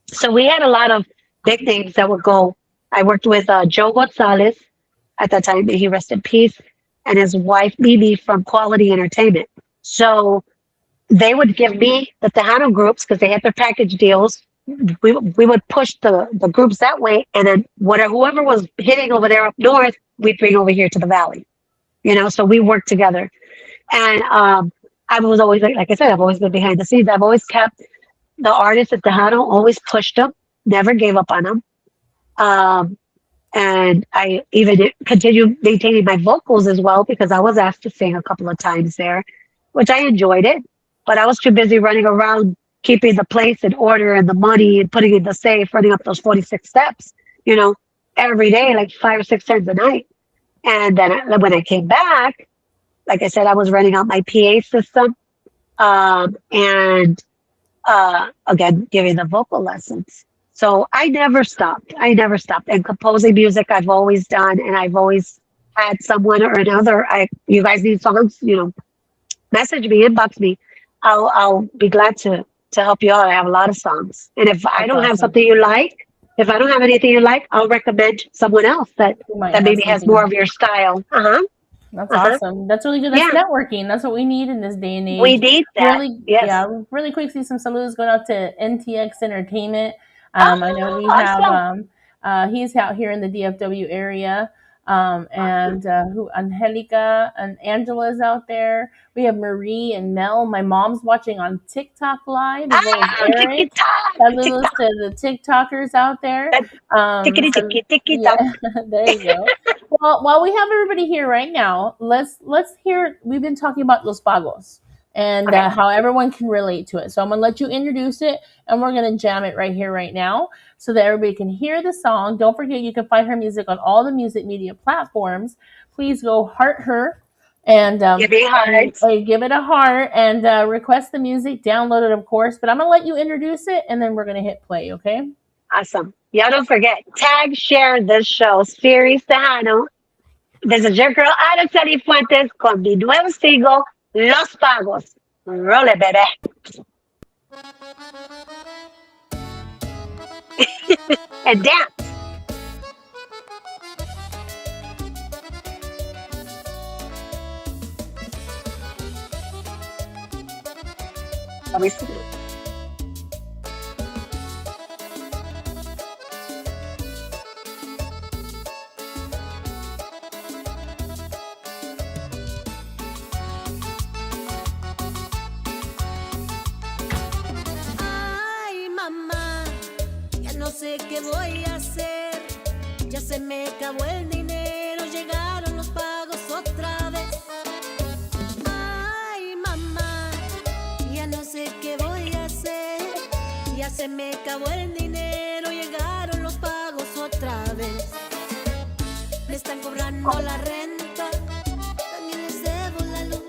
So we had a lot of big names that would go. I worked with Joe Gonzalez at that time, may he rest in peace, and his wife Mimi from Quality Entertainment. So they would give me the Tejano groups because they had their package deals. We would push the groups that way, and then whoever was hitting over there up north, we'd bring over here to the valley. So we worked together. And I was always like I said, I've always been behind the scenes. I've always kept the artists at Tejano, always pushed them, never gave up on them. And I even continued maintaining my vocals as well because I was asked to sing a couple of times there, which I enjoyed it. But I was too busy running around keeping the place in order and the money and putting it in the safe, running up those 46 steps, every day, like 5 or 6 times a night. And then when I came back, like I said, I was running out my PA system and again, giving the vocal lessons. So I never stopped. And composing music, I've always done, and I've always had someone or another. You guys need songs, message me, inbox me. I'll be glad to help you out. I have a lot of songs, and if I don't have something you like, if I don't have anything you like, I'll recommend someone else that maybe has more of your style. That's awesome. That's really good. That's networking. That's what we need in this day and age. We need that. Really quick, see some saludos going out to NTX Entertainment. I know we have he's out here in the DFW area. And who Angelica and Angela's out there. We have Marie and Mel. My mom's watching on TikTok live as well as Eric. Saludos to the TikTokers out there. There you go. Well, while we have everybody here right now, let's hear. We've been talking about Los Pagos and how everyone can relate to it. So I'm gonna let you introduce it, and we're gonna jam it right here, right now, so that everybody can hear the song. Don't forget, you can find her music on all the music media platforms. Please go heart her and give it a heart and request the music. Download it, of course. But I'm gonna let you introduce it, and then we're gonna hit play. Okay? Awesome. Y'all don't forget, tag, share this show, Series Tejano. This is your girl, Araceli Fuentes, con mi nuevo single, Los Pagos. Roll it, baby. And dance. Let me see. Ay, mamá, ya no sé qué voy a hacer. Ya se me acabó el dinero, llegaron los pagos otra vez. Ay, mamá, ya no sé qué voy a hacer. Ya se me acabó el dinero, llegaron los pagos otra vez. Me están cobrando la renta, también les debo la luz.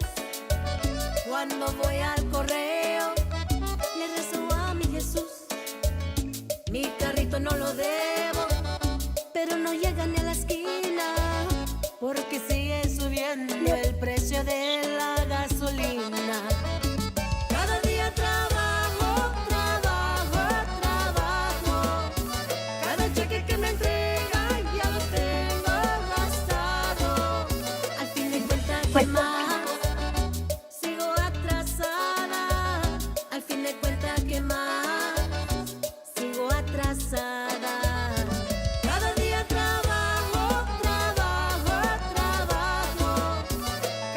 Cuando voy al correo, le rezo a mi Jesús. Mi carrito no lo debo, pero no llega ni a la esquina, porque sigue subiendo el precio de la gasolina. Cada día trabajo, cada cheque que me entregan ya lo tengo gastado. Al fin de cuentas, ¿qué más? Sigo atrasada. Al fin de cuentas, ¿qué más? Sigo atrasada. Cada día trabajo,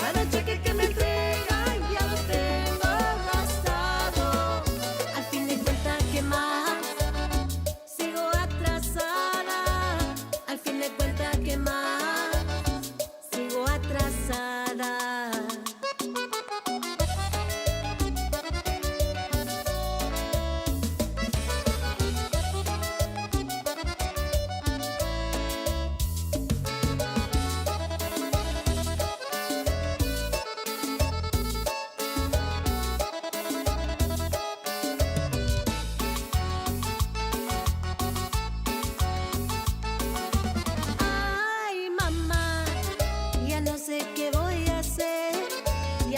cada cheque que me entregan ya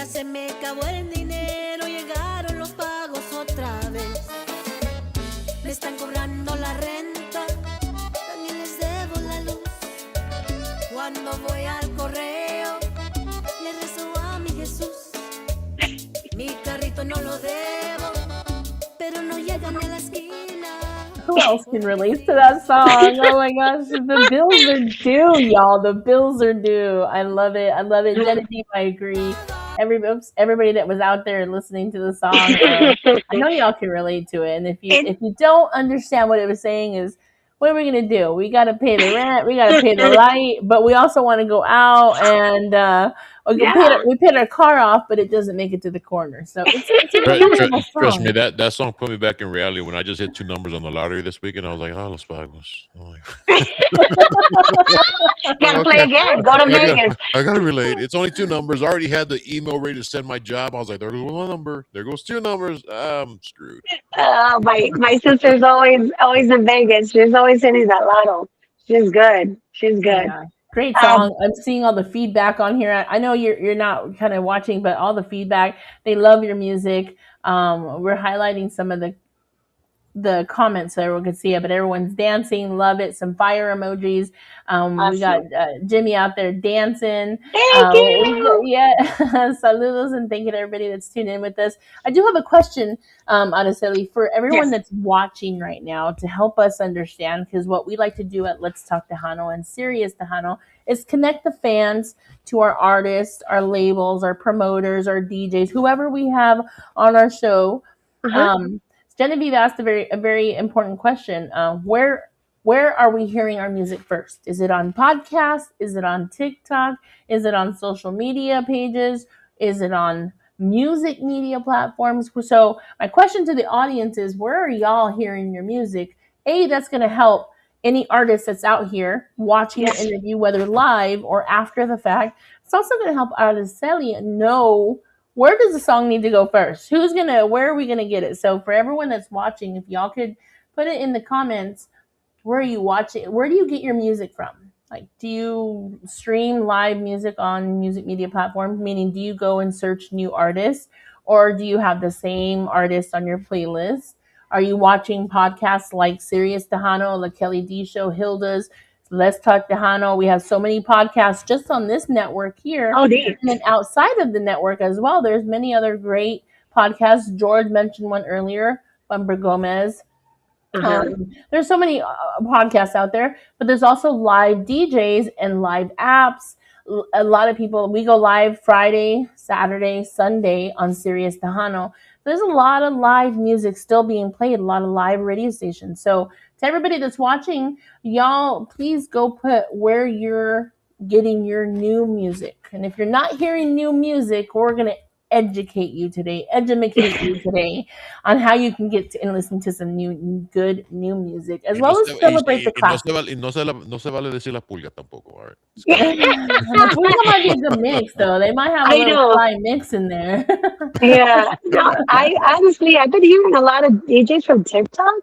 Ya se me acabó el dinero, llegaron los pagos otra vez. Me están cobrando la renta, también les debo la luz. Cuando voy al correo, le rezo a mi Jesús. Mi carrito no lo debo, pero no llega ni a la esquina. Who else can relate to that song? Oh my gosh, the bills are due, y'all. The bills are due. I love it. I love it. Genevieve, I agree. Everybody that was out there listening to the song, I know y'all can relate to it. And if you don't understand what it was saying, is what are we gonna do? We gotta pay the rent, we gotta pay the light, but we also want to go out and we paid our car off, but it doesn't make it to the corner. So it's a really beautiful Trust me, song. that song put me back in reality when I just hit 2 numbers on the lottery this weekend. I was like, oh, los pagos. Oh, Gotta play again. Go to Vegas. I gotta relate. It's only 2 numbers. I already had the email ready to send my job. I was like, there goes 1 number. There goes 2 numbers. I'm screwed. My sister's always in Vegas. She's always hitting that lotto. She's good. She's good. Yeah, great Um, song. I'm seeing all the feedback on here. I know you're not kind of watching, but all the feedback. They love your music. We're highlighting some of the comments so everyone can see it, but everyone's dancing, love it. Some fire emojis. We got awesome. Jimmy out there dancing. Thank you. Yeah, saludos, and thank you to everybody that's tuned in with us. I do have a question, Araceli, for everyone Yes. that's watching right now to help us understand, because what we like to do at Let's Talk Tejano and Serious Tejano is connect the fans to our artists, our labels, our promoters, our DJs, whoever we have on our show. Uh-huh. Um, Genevieve asked a very important question. Where are we hearing our music first? Is it on podcasts? Is it on TikTok? Is it on social media pages? Is it on music media platforms? So my question to the audience is, where are y'all hearing your music? That's going to help any artist that's out here watching the Yes. interview, whether live or after the fact. It's also going to help Araceli know, where does the song need to go first? Where are we gonna get it? So for everyone that's watching, if y'all could put it in the comments, where are you watching? Where do you get your music from? Like, do you stream live music on music media platforms? Meaning, do you go and search new artists, or do you have the same artist on your playlist? Are you watching podcasts like Serious Tejano, the Kelly D Show, Hilda's, Let's Talk Tejano? We have so many podcasts just on this network here, Oh, neat. and then outside of the network as well. There's many other great podcasts. George mentioned one earlier, Bumper Gomez. Uh-huh. There's so many podcasts out there, but there's also live DJs and live apps. A lot of people, we go live Friday, Saturday, Sunday on Sirius Tejano. There's a lot of live music still being played, a lot of live radio stations. So to everybody that's watching, y'all, please go put where you're getting your new music. And if you're not hearing new music, we're going to educate you today on how you can get to and listen to some good new music, as Y no well se, as celebrate the y no se classics. vale, y no se vale decir la pulga tampoco. All right. The Pulga might be a good mix, though. They might have a I little know. fly mix in there. Yeah. No, I honestly, I've been hearing a lot of DJs from TikTok,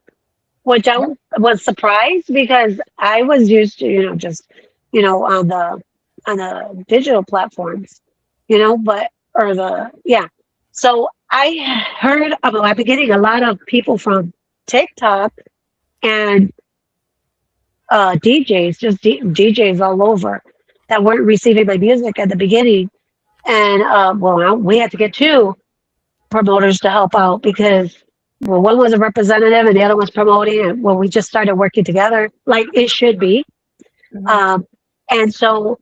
which I was surprised because I was used to, just, on the digital platforms, but or the yeah. So I heard about I've been getting a lot of people from TikTok and DJs, just DJs all over that weren't receiving my music at the beginning. And well, now we had to get two promoters to help out because well, one was a representative and the other was promoting. And well, we just started working together like it should be. Mhm. And so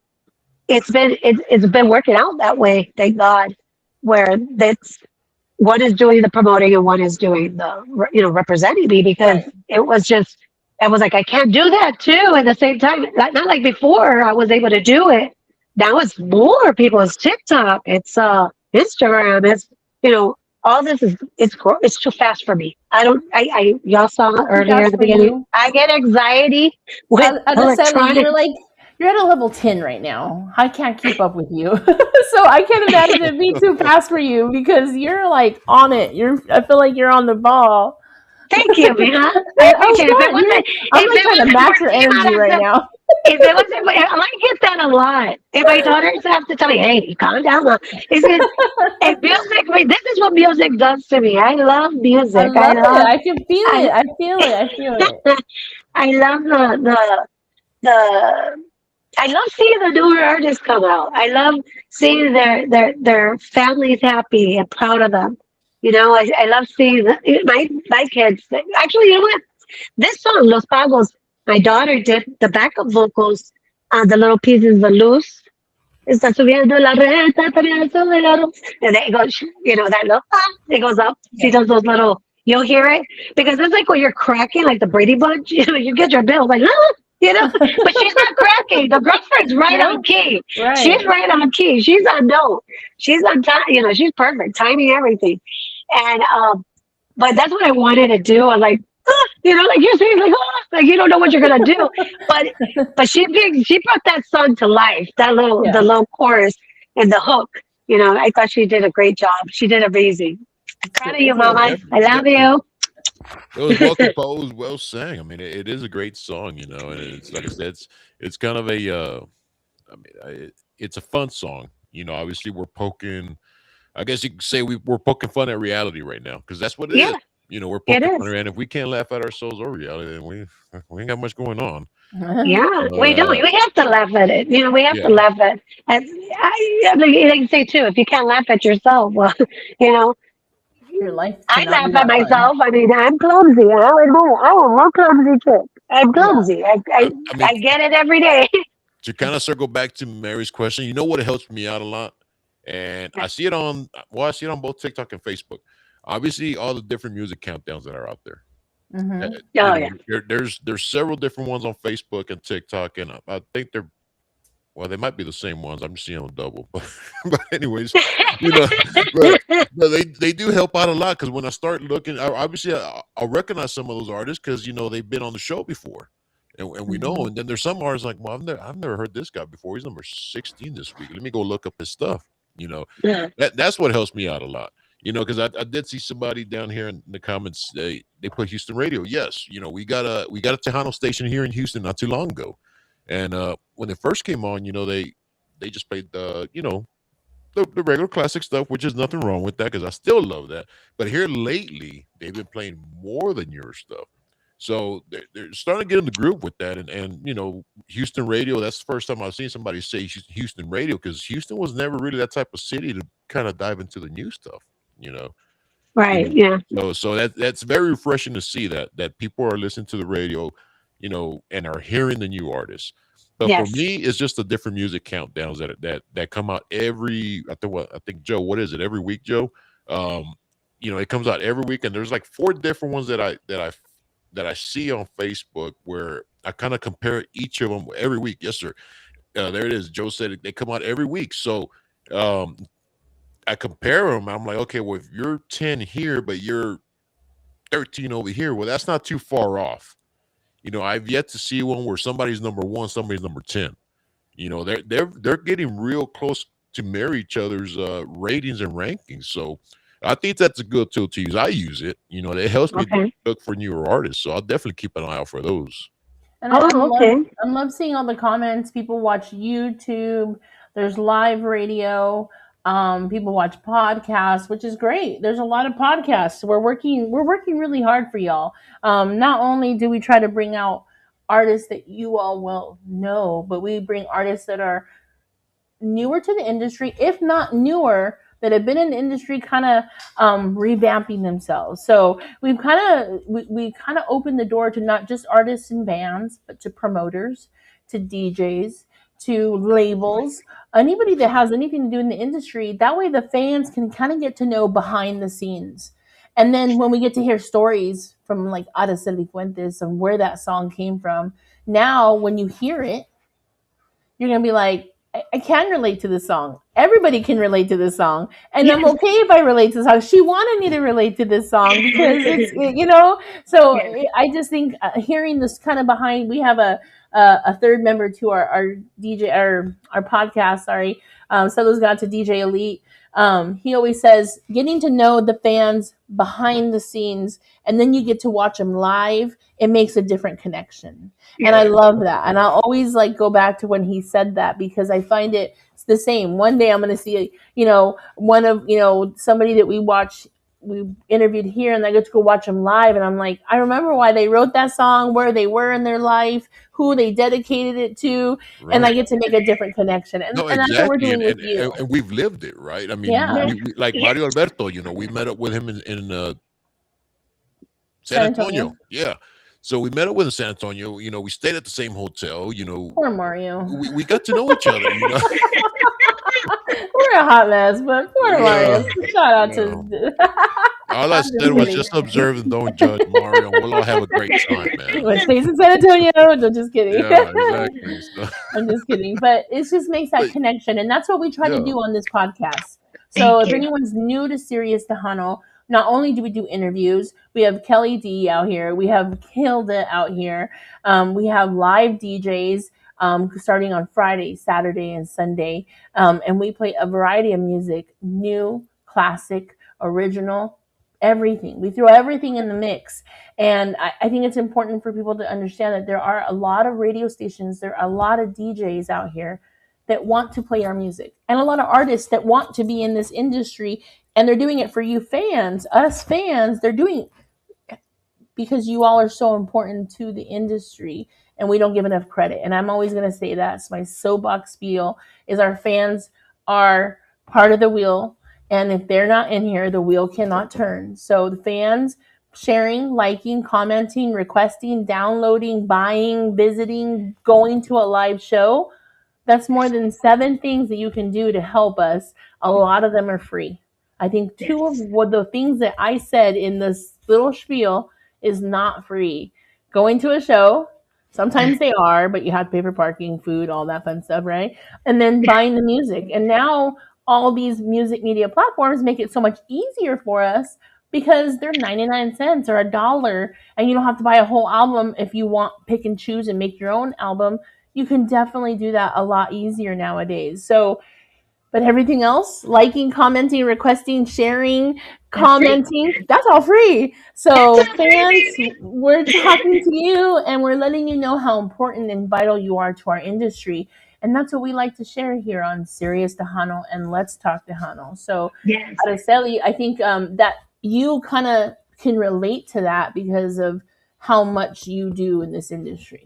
it's been working out that way, thank God, where that's one is doing the promoting and one is doing the representing me because Right. it was like I can't do that too at the same time. Not like before I was able to do it. Now it's more people. It's TikTok. It's Instagram. It's all this is it's too fast for me. I don't. I y'all saw it earlier That's in the for beginning. you. I get anxiety with Araceli, electronic. you're at a level 10 right now. I can't keep up with you. So I can't imagine it being too fast for you because you're like on it. I feel like you're on the ball. Thank you, Mija. I Oh appreciate it. God, I'm If like it trying to wasn't match for your energy right Tiana, now. if it wasn't, I get that a lot. And my daughters have to tell me, "Hey, calm down." Now. It's just, and music. This is what music does to me. I love I music. love it. I can feel I, it. I feel it. I feel it. I love the. I love seeing the newer artists come out. I love seeing their families happy and proud of them. I love seeing my kids. Actually, you know what? This song, Los Pagos, my daughter did the backup vocals on the little pieces of Luz. Está subiendo la renta, también sube la luz. And it goes, that little, it goes up. She Yeah. does those little, you'll hear it. Because it's like when you're cracking, like the Brady Bunch, you get your bill, like, but she's not cracking. The girlfriend's right on No, key. She's right. right on key. She's on note. She's on time. She's perfect, timing everything. And but that's what I wanted to do. I was like, like you're saying, like you don't know what you're gonna do. But she brought that song to life. The Yeah. little chorus and the hook. I thought she did a great job. She did amazing. Proud of you, It's Oh, Mama. good. I definitely, love definitely. you. It was well composed, well sang. I mean, it is a great song, and it's like I said, it's kind of a, I mean, it's a fun song. Obviously we're poking. I guess you could say we're poking fun at reality right now because that's what it is. Yeah, We're it poking fun is. at, and if we can't laugh at ourselves or reality, then we ain't got much going on. Yeah, But we don't. We have to laugh at it. We have to yeah, laugh at. And I mean, like you say too, if you can't laugh at yourself, well, you know, Your life I cannot be laugh at that fun. myself. I mean, I'm clumsy. I would know. I am a clumsy chick. I'm Yeah. clumsy. I, I, I mean, I get it every day. to kind of circle back to Mary's question, you know what helps me out a lot, and I see it on I see it on both TikTok and Facebook. Obviously, all the different music countdowns that are out there. Uh, Hmm. Oh yeah. there's several different ones on Facebook and TikTok, and I think they're well, they might be the same ones. I'm just seeing them double, but anyways, you know, but they do help out a lot because when I start looking, obviously I'll recognize some of those artists because they've been on the show before, and we know. Hmm. And then there's some artists like, well, I've never heard this guy before. He's number 16 this week. Let me go look up his stuff. You know, Yeah. that's what helps me out a lot. Because I did see somebody down here in the comments. They put Houston radio. Yes, we got a Tejano station here in Houston not too long ago, and when they first came on, they just played the regular classic stuff, which is nothing wrong with that because I still love that. But here lately, they've been playing more than your stuff. So they're starting to get in the groove with that, and Houston radio. That's the first time I've seen somebody say Houston radio because Houston was never really that type of city to kind of dive into the new stuff. You know, you Right. know. Yeah. So that's very refreshing to see that people are listening to the radio, and are hearing the new artists. But for Yes. me, it's just the different music countdowns that come out every. I think Joe, what is it? Every week, Joe. It comes out every week, and there's like four different ones that I see on Facebook where I kind of compare each of them every week. Yes, sir. There it is. Joe said they come out every week, so um, I compare them. I'm like, okay, well, if you're 10 here, but you're 13 over here, well, that's not too far off. I've yet to see one where somebody's number one, somebody's number 10. They're getting real close to mirror each other's ratings and rankings. So I think that's a good tool to use. I use it. It helps me Okay. look for newer artists. So I'll definitely keep an eye out for those. And Oh, okay. I love seeing all the comments. People watch YouTube. There's live radio. People watch podcasts, which is great. There's a lot of podcasts. We're working really hard for y'all. Not only do we try to bring out artists that you all will know, but we bring artists that are newer to the industry, if not newer, that have been in the industry, kind of revamping themselves. So we kind of opened the door to not just artists and bands, but to promoters, to DJs, to labels, anybody that has anything to do in the industry. That way, the fans can kind of get to know behind the scenes. And then when we get to hear stories from like Araceli Fuentes and where that song came from, now when you hear it, you're gonna be like, I can relate to this song. Everybody can relate to this song, and I'm Yes. okay if I relate to this song. She wanted me to relate to this song because So Yeah. I just think hearing this kind of behind. We have a third member to our DJ our podcast. Sorry, Settlers got to DJ Elite. He always says getting to know the fans behind the scenes, and then you get to watch them live. It makes a different connection, and I Yes. love that. And I always like go back to when he said that because I find it's the same. One day I'm going to see, one of somebody that we interviewed here, and I get to go watch them live, and I'm like, I remember why they wrote that song, where they were in their life, who they dedicated it to, and I Right. get to make a different connection, and No, that's what we're exactly, doing with and you. and we've lived it, right? I mean, Yeah, Yes. we like Yeah. Mario Alberto, we met up with him in San San Antonio. Antonio. Yeah. So we met up with in San Antonio, we stayed at the same hotel, Poor Mario. we got to know each other. We're a hot mess, but poor Yeah. Mario. Shout out Yeah. to. All I I'm said just was kidding. just observe and don't judge, Mario, and we'll all have a great time, man. What stays in San Antonio? No, just kidding. Yeah, exactly. So, I'm just kidding. But it just makes that but connection. And that's what we try to yeah, do on this podcast. So Thank if you. anyone's new to Sirius Tejano, not only do we do interviews, we have Kelly D out here, we have Kilda out here, we have live DJs starting on Friday, Saturday, and Sunday. And we play a variety of music, new, classic, original, everything. We throw everything in the mix. And I think it's important for people to understand that there are a lot of radio stations, there are a lot of DJs out here that want to play our music, and a lot of artists that want to be in this industry, and they're doing it for you fans, us fans. They're doing it because you all are so important to the industry, and we don't give enough credit. And I'm always going to say that. It's my soapbox spiel is our fans are part of the wheel, and if they're not in here, the wheel cannot turn. So the fans sharing, liking, commenting, requesting, downloading, buying, visiting, going to a live show, that's more than 7 things that you can do to help us. A lot of them are free. I think two of Yes. what the things that I said in this little spiel is not free. Going to a show, sometimes they are, but you have to pay for parking, food, all that fun stuff, right? And then buying the music. And now all these music media platforms make it so much easier for us because they're 99 cents or $1, and you don't have to buy a whole album if you want pick and choose and make your own album. You can definitely do that a lot easier nowadays. So, but everything else, liking, commenting, requesting, sharing, That's free. commenting, that's all free. That's So, all fans, free, we're talking baby. to you and we're letting you know how important and vital you are to our industry. And that's what we like to share here on Sirius Tejano and Let's Talk Tejano. So, Yes. Araceli, I think that you kind of can relate to that because of how much you do in this industry.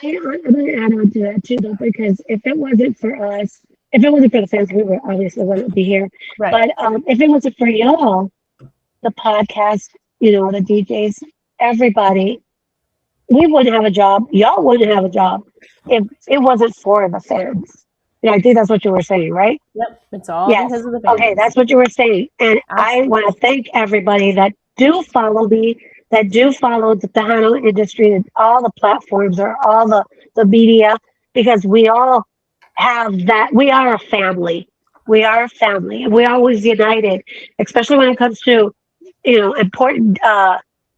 I'm going to add on to that too, though, because if it wasn't for us, if it wasn't for the fans, we would obviously wouldn't be here. Right. But if it wasn't for y'all, the podcast, the DJs, everybody, we wouldn't have a job. Y'all wouldn't have a job if it wasn't for the fans. Yeah, I think that's what you were saying, right? Yep. It's all Yes. because of the Okay, fans. that's what you were saying. And I Absolutely. want to thank everybody that do follow me, that do follow the Tejano industry and all the platforms or all the media, because we all have that. We are a family. We are a family. And we're always united, especially when it comes to, important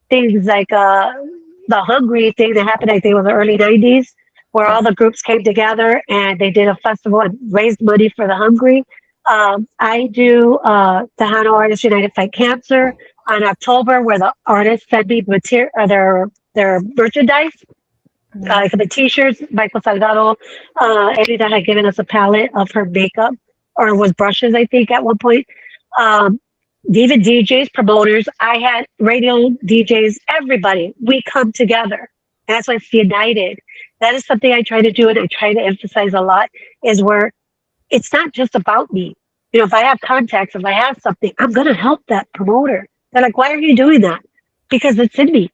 things like the Hungry thing that happened, I think, in the early 90s, where all Yes. the groups came together and they did a festival and raised money for the Hungry. I do Tejano Artists United Fight Cancer on October, where the artists send me material, their merchandise. Mhm. It could be t-shirts. Michael Salgado, Elida had given us a palette of her makeup, or it was brushes, I think, at one point. Um, Even DJs, promoters, I had radio DJs, everybody. We come together. And that's why it's united. That is something I try to do, and I try to emphasize a lot, is where it's not just about me. If I have contacts, if I have something, I'm going to help that promoter. They're like, why are you doing that? Because it's in me.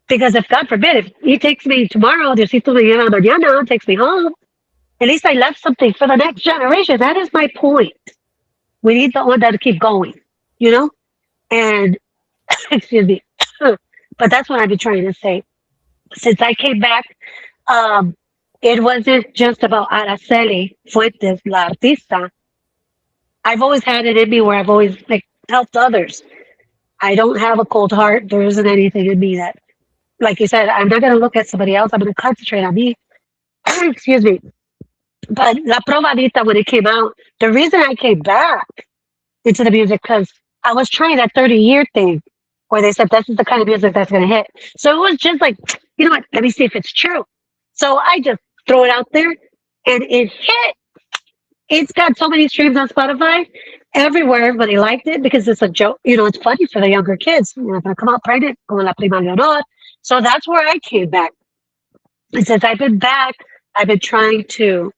Because if God forbid, if he takes me tomorrow, Diosito me lleva mañana, takes me home, at least I left something for the next generation. That is my point. We need the one that to keep going, you know? And, excuse me. But that's what I've been trying to say. Since I came back, um, it wasn't just about Araceli Fuentes, la artista. I've always had it in me where I've always helped others. I don't have a cold heart. There isn't anything in me that, like you said, I'm not going to look at somebody else. I'm going to concentrate on me. Excuse me. But La Probadita, when it came out, the reason I came back into the music because I was trying that 30-year thing where they said this is the kind of music that's going to hit. So it was just like, you know what? Let me see if it's true. So I just throw it out there and it hit. It's got so many streams on Spotify. Everywhere everybody liked it because it's a joke. You know, it's funny for the younger kids. You're going to come out pregnant, como la prima Leonor. So that's where I came back. And since I've been back, I've been trying to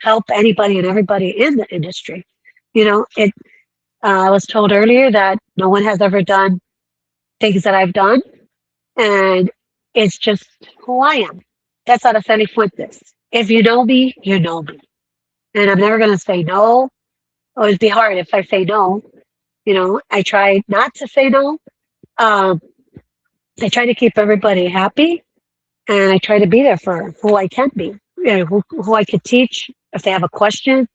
help anybody and everybody in the industry. You know, it. I was told earlier that no one has ever done things that I've done, and it's just who I am. That's Araceli Fuentes. If you know me, you know me, and I'm never gonna say no. Or it'd be hard if I say no. You know, I try not to say no. Um, I try to keep everybody happy, and I try to be there for who I can be, you know, who I could teach if they have a question.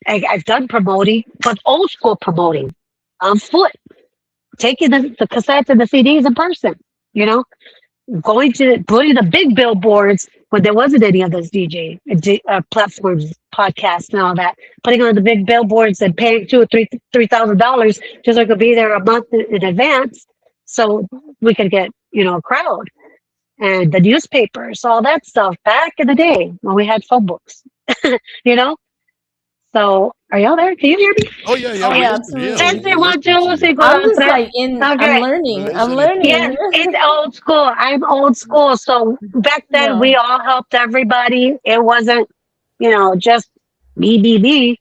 I've done promoting, but old school promoting on foot, taking the cassettes and the CDs in person, you know, going to putting the big billboards when there wasn't any of those platforms, podcasts, and all that, putting on the big billboards and paying $2,000 or $3,000 just so I could be there a month in advance, so we could get a crowd and the newspapers, all that stuff back in the day when we had phone books, you know. So, are y'all there? Can you hear me? Oh yeah, Oh we're yeah, listening. Yeah, absolutely. Testing, one, two, three, four, I'm just three. like I'm Okay. learning. I'm Listening. Yes, learning. it's old school. I'm old school. So back then, we No. all helped everybody. It wasn't, just me.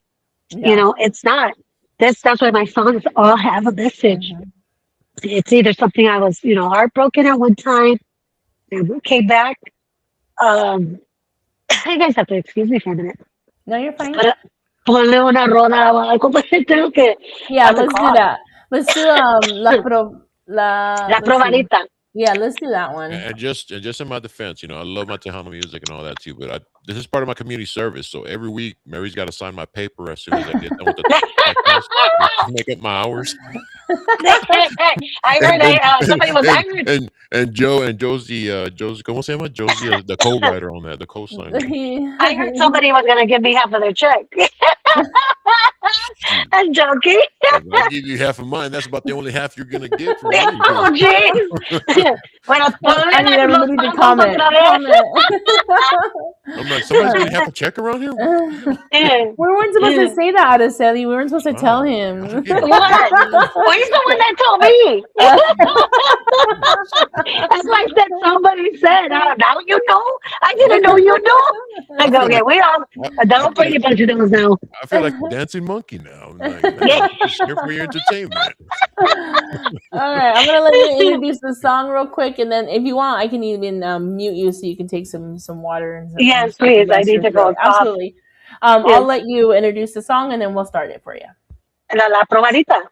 Yeah. It's not. That's why my songs all have a message. Mhm. It's either something I was, heartbroken at one time and came back. Um, you guys have to excuse me for a minute. No, you're fine. But ponle una roda o algo porque tengo que Yeah, have to let's do cough. that. Let's do La let's see. probadita. Yeah, let's do that one. And just in my defense, I love my Tejano music and all that too. But this is part of my community service. So every week, Mary's got to sign my paper as soon as I get done with the podcast to make up my hours. I heard somebody was angry. And Josie, ¿cómo se llama? Josie, the co-writer on that, the co-signer. I heard somebody was going to give me half of their check. I'm joking. If I give you half of mine, that's about the only half you're gonna get from me. Oh, jeez. Bueno, I need everybody to comment. I'm like, somebody's getting half a check around here? We weren't supposed to say that, Araceli. We weren't supposed to tell him. What? Well, he's the one that told me. That's why I said somebody said, now you know. I didn't know you knew. I go, okay, we all, don't bring a bunch of those now. I feel like a dancing monkey now. I'm like, I'm just here for your entertainment. All right, I'm gonna let you introduce the song real quick, and then if you want, I can even mute you so you can take some water and some. Yes, please. I need to go. Absolutely. I'll let you introduce the song, and then we'll start it for you. La probadita.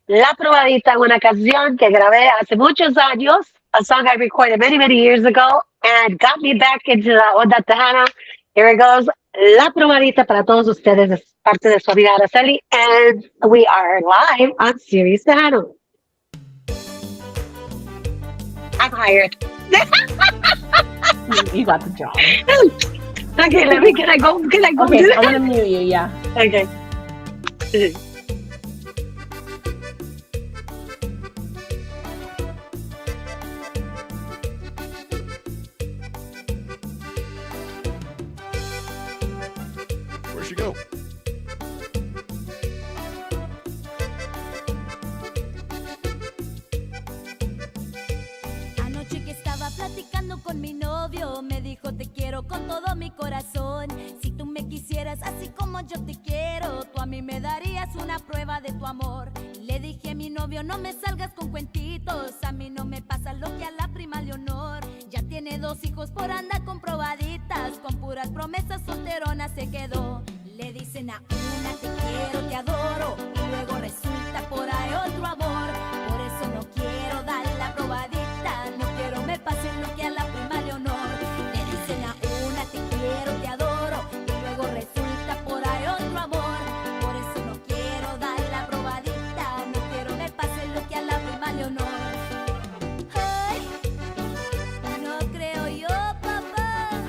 La probadita, una canción que grabé hace muchos años, a song I recorded many, many years ago, and got me back into la onda tejana. Here it goes. La probadita para todos ustedes es parte de su amiga Araceli, and we are live on Series Tejano. I'm hired. You got the job. Okay, can I go? Okay, I'm gonna mute you. Yeah. Okay. Where'd she go? Anoche que estaba platicando con mi novio, me dijo te quiero con todo mi corazón. Si tú me quisieras así como yo te quiero, tú a mí me darías una prueba de tu amor. Le dije a mi novio no me salgas con cuentitos, a mí no me pasa lo que a la prima Leonor. Ya tiene 2 hijos por andar comprobaditas, con puras promesas solterona se quedó. Le dicen a una te quiero, te adoro, y luego resulta por ahí otro amor. Por eso no quiero dar la probadita, no quiero me pase lo que a la prima Leonor. Le dicen a una te quiero, te adoro, y luego resulta por ahí otro amor. Por eso no quiero dar la probadita, no quiero me pase lo que a la prima Leonor. Ay, no creo yo, papá.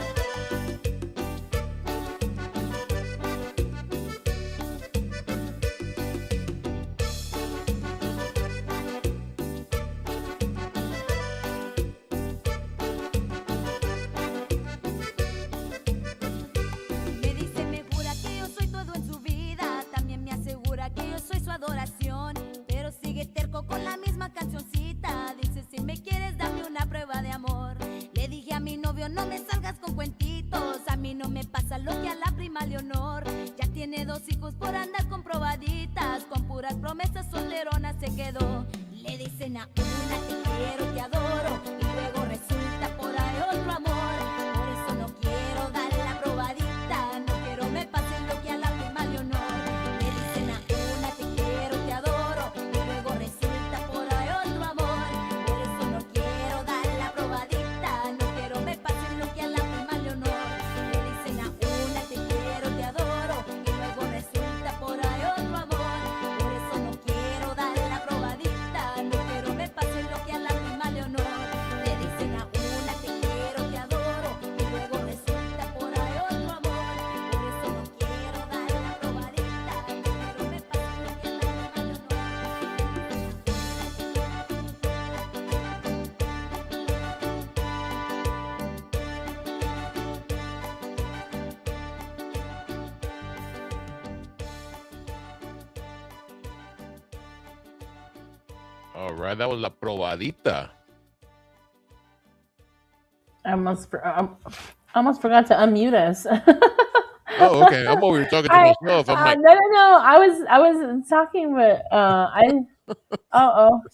sigo con la misma cancioncita. Dice, si me quieres, dame una prueba de amor. Le dije a mi novio, no me salgas con cuentitos. A mí no me pasa lo que a la prima Leonor. Ya tiene 2 hijos por andar con probaditas. Con puras promesas solterona se quedó. Le dicen a una, te quiero, te adoro. Y luego resulta por ahí otro amor. Por eso no quiero dar la probadita. No quiero me pase lo que a la prima Leonor. Le dicen a una, te quiero, te adoro. Y luego resulta por ahí otro amor. Por eso no quiero dar la probadita. No quiero me pase lo que a la prima Leonor. Le dicen a una, te quiero, te adoro. Y luego resulta por ahí otro amor. Por eso no quiero dar la probadita. No quiero me pase lo que a la prima Leonor. Le dicen a una, te quiero, te adoro. Y luego resulta por ahí otro amor. Por eso no quiero dar la probadita. No quiero me pase lo que a la prima All right, that was La Probadita. I almost forgot to unmute us. Oh, okay. I'm over here talking to myself. I'm like, no. I was talking, but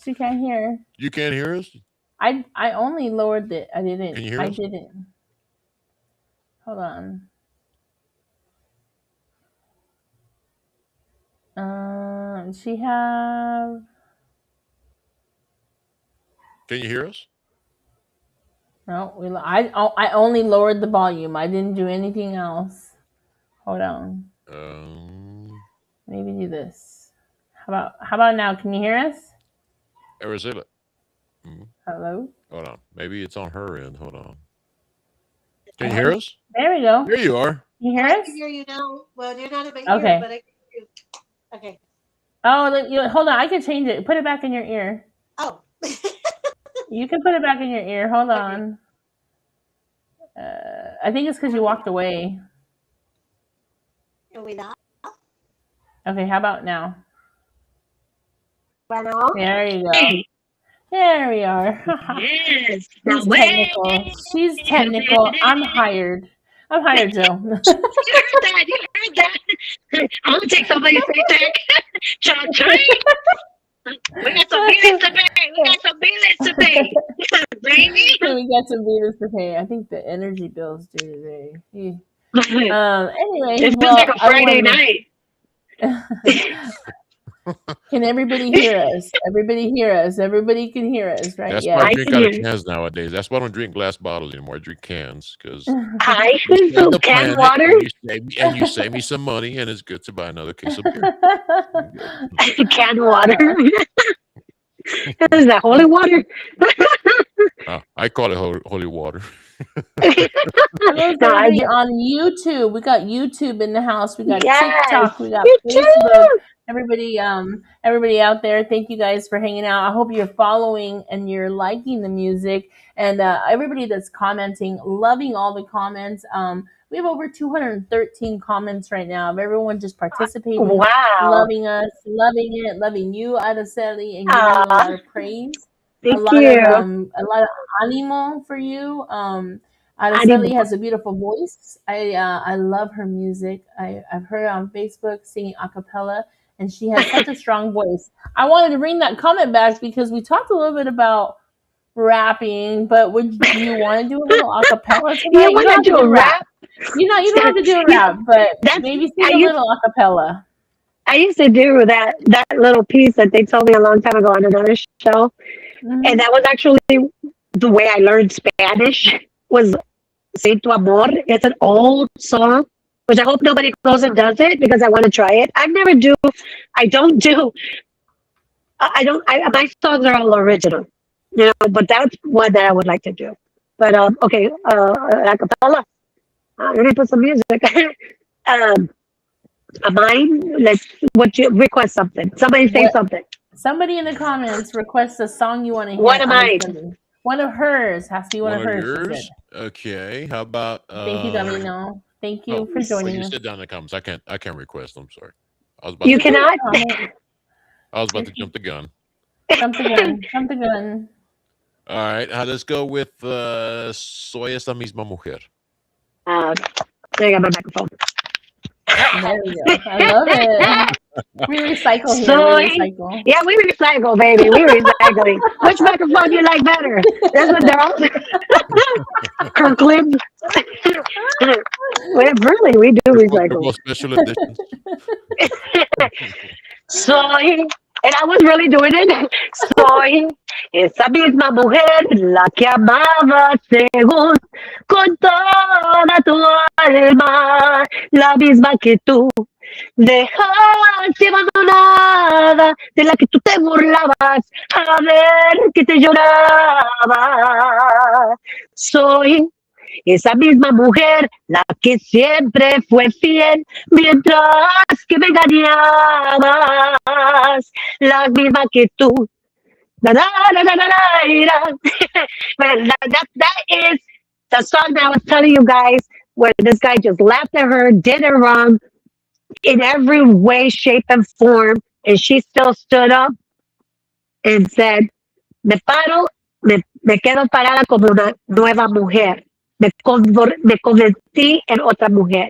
she can't hear. you can't hear us? I only lowered it. I didn't. Can you hear I us? didn't. Hold on. She have. Can you hear us? No, I only lowered the volume. I didn't do anything else. Hold on. Maybe do this. How about now? Can you hear us? Araceli. Mhm. Hello. Hold on. Maybe it's on her end. Hold on. Can you hear us? There we go. There you are. Can you hear I us? can hear you now. Well, you're not in my Okay. ear, but I can hear you. Okay. Oh, hold on. I can change it. Put it back in your ear. Oh. You can put it back in your ear. Hold Okay. on. I think it's because you walked away. Are we not? Okay, how about now? Bueno. There you go. There we are. Yes. She's technical. She's technical. I'm hired. Joe. You heard that. You heard that. I'm going to take somebody's paycheck. Cha-ching. We got some bills to pay. We got some bills to pay. Baby. We got some beaters to pay. I think the energy bill's due today. It Anyway, feels well, like a Friday night. Can everybody hear us? Everybody hear us. Everybody can hear us, right? That's Yeah. why I I drink can out hear of you. cans nowadays. That's why I don't drink glass bottles anymore. I drink cans because I you can save do the canned planet water. and you save me some money, and it's good to buy another case of beer. Canned water. Is that holy water? I call it holy water. Hello, No, I everybody on YouTube. We got YouTube in the house. We got yes. TikTok. We got You Facebook. too. Everybody out there, thank you guys for hanging out. I hope you're following and you're liking the music. And everybody that's commenting, loving all the comments. We have over 213 comments right now of everyone just participating, Wow. loving us, loving it, loving you, Araceli, and giving you a lot of praise. Thank a lot you. of a lot of animo for you. Araceli has a beautiful voice. I love her music. I've heard her on Facebook singing a cappella, and she has such a strong voice. I wanted to bring that comment back because we talked a little bit about rapping, but do you want to do a little a cappella tonight? You want to do a rap? You don't have to do a rap, but maybe sing a little a cappella. I used to do that little piece that they told me a long time ago on another show, and that was actually the way I learned Spanish. Was "Say tu amor." It's an old song, which I hope nobody goes and does it because I want to try it. I don't do. My songs are all original, but that's one that I would like to do. But okay, a cappella. Let me put some music. Mine. What you request something. Somebody say something. Somebody in the comments requests a song you want to hear. One of mine. One of hers has to be one of hers. Yours? Okay. How about? Thank you, Domino. Thank you for joining you us. sit down in the comments. I can't request. I'm sorry. You cannot. I was about to jump the gun. Something good. All right, let's go with Soy esa misma mujer. There you go, my microphone. There we go. I love it. We recycle here. Soy, We recycle. yeah, we recycle, baby. We recycling. Which microphone do you like better? That's what they're all. Kirkland. Well, really, we do They're recycle. both special editions. Soy, and I was really doing it. Soy esa misma mujer, la que amaba según con toda tu alma, la misma que tú dejaste abandonada, de la que tú te burlabas a ver que te lloraba. Soy esa misma mujer, la que siempre fue fiel, mientras que me engañabas, la misma que tú. Da, da, da, da, da, da, da. Well, that is the song that I was telling you guys, where this guy just laughed at her, did her wrong in every way, shape, and form, and she still stood up and said, me paro, me quedo parada como una nueva mujer. Me convertí en otra mujer.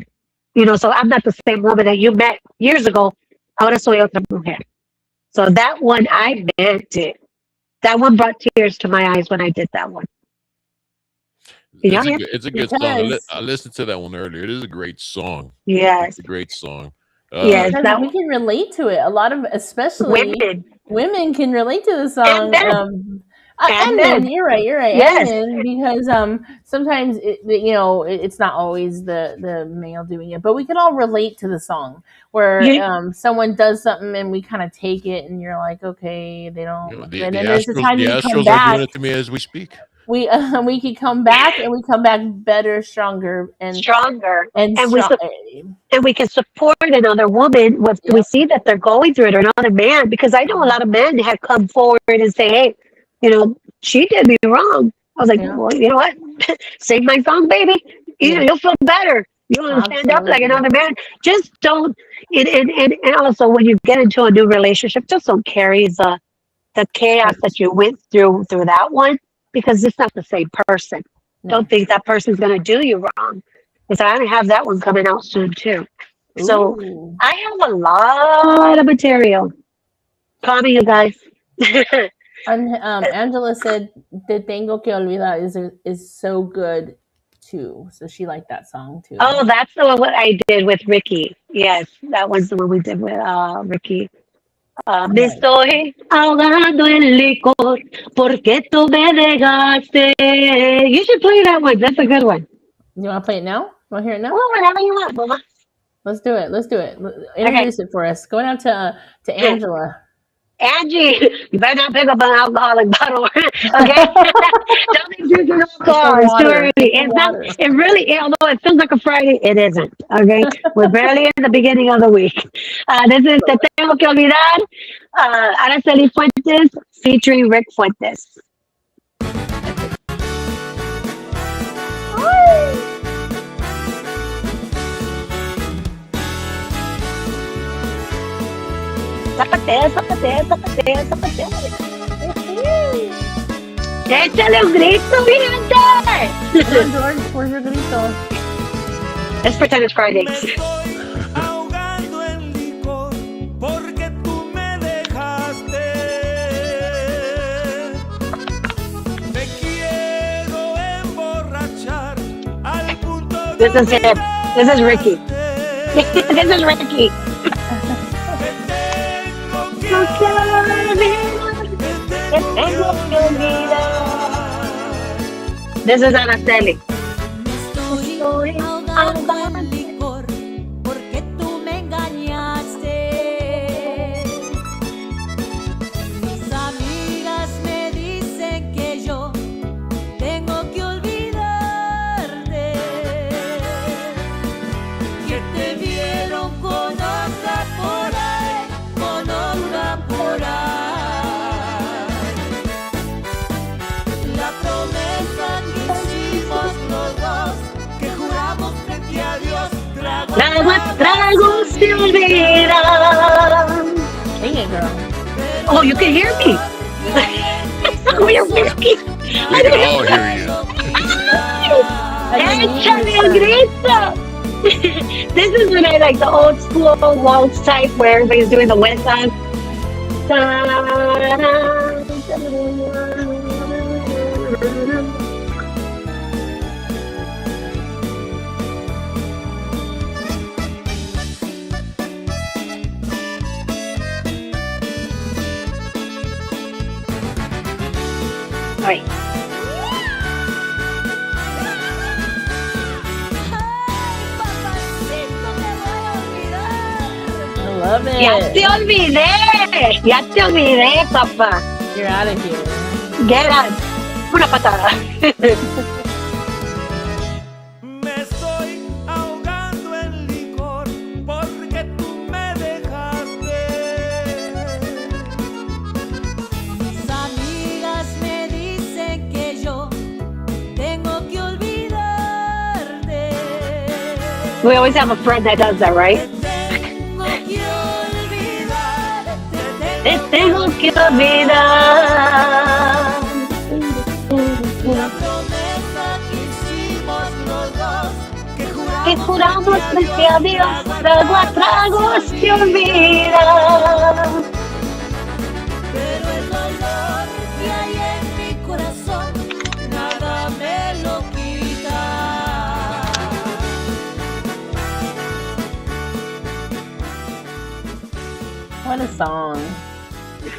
You know, so I'm not the same woman that you met years ago. Ahora soy otra mujer. So that one, I meant it. That one brought tears to my eyes when I did that one. It's a good song. Because- I listened to that one earlier. It is a great song. Yes. It's a great song. Yes, Because we can relate to it. A lot of, especially women can relate to the song. And men, you're right. Yes. And men, because sometimes it's not always the male doing it, but we can all relate to the song where someone does something and we kind of take it, and you're like, okay, they don't. And then there's the time you come back. Are doing it to me as we speak. We can come back, and we come back better, stronger, and we can support another woman if we see that they're going through it, or another man, because I know a lot of men have come forward and say, hey, she did me wrong. I was like, well, you know what? Sing my song, baby. You'll feel better. You want to stand up like another man. Just don't. And also, when you get into a new relationship, just don't carry the chaos that you went through that one, because it's not the same person. Don't think that person's going to do you wrong. Because I have that one coming out soon too. So I have a lot of material. Call me, you guys. And Angela said "Te Tengo Que Olvidar" is so good too. So she liked that song too. Oh, that's the one I did with Ricky. Yes, that was the one we did with Ricky. Me estoy ahogando en licor porque tú me dejaste. You should play that one. That's a good one. You want to play it now? Want to hear it now? Well, whenever you want, Mama. Let's do it. Introduce it for us. Going out to Angela. Angie, you better not pick up an alcoholic bottle, okay? Don't be drinking alcohol. It's too early. It really, although it feels like a Friday, it isn't, okay? We're barely in the beginning of the week. This is Te Tengo Que Olvidar, Araceli Fuentes, featuring Rick Fuentes. Zapatea. ¡Échale un grito, gente! George, where's your grito? Let's pretend it's Friday. Me estoy ahogando en licor porque tú me dejaste. Me quiero emborrachar al punto de This is him. This is Ricky. This is Ricky. This is Araceli. Me estoy ahogando en licor porque tú me engañaste. Mis amigas me dicen que yo tengo que olvidarte, que te vieron con otra por ahí, con otra por ahí. La promesa que hicimos los dos, que juramos frente a Dios, Tragos se olvidan. Sing it, girl. Oh, you can hear me. We can all hear you. Échale el grito. This is when I like the old school waltz type where everybody's doing the wet song. Right. I love it. Ya te olvidé, papá. You're out of here. Get out. Una patada. Me estoy ahogando en licor porque tú me dejaste. Mis amigas me dicen que yo tengo que olvidarte. We always have a friend that does that, right? Tengo que olvidarte. Te tengo que olvidar. La promesa que hicimos los dos, que Que juramos juramos que a Dios trago a tragos te olvida. pero el dolor que hay en mi corazón, nada me lo quita. What a song.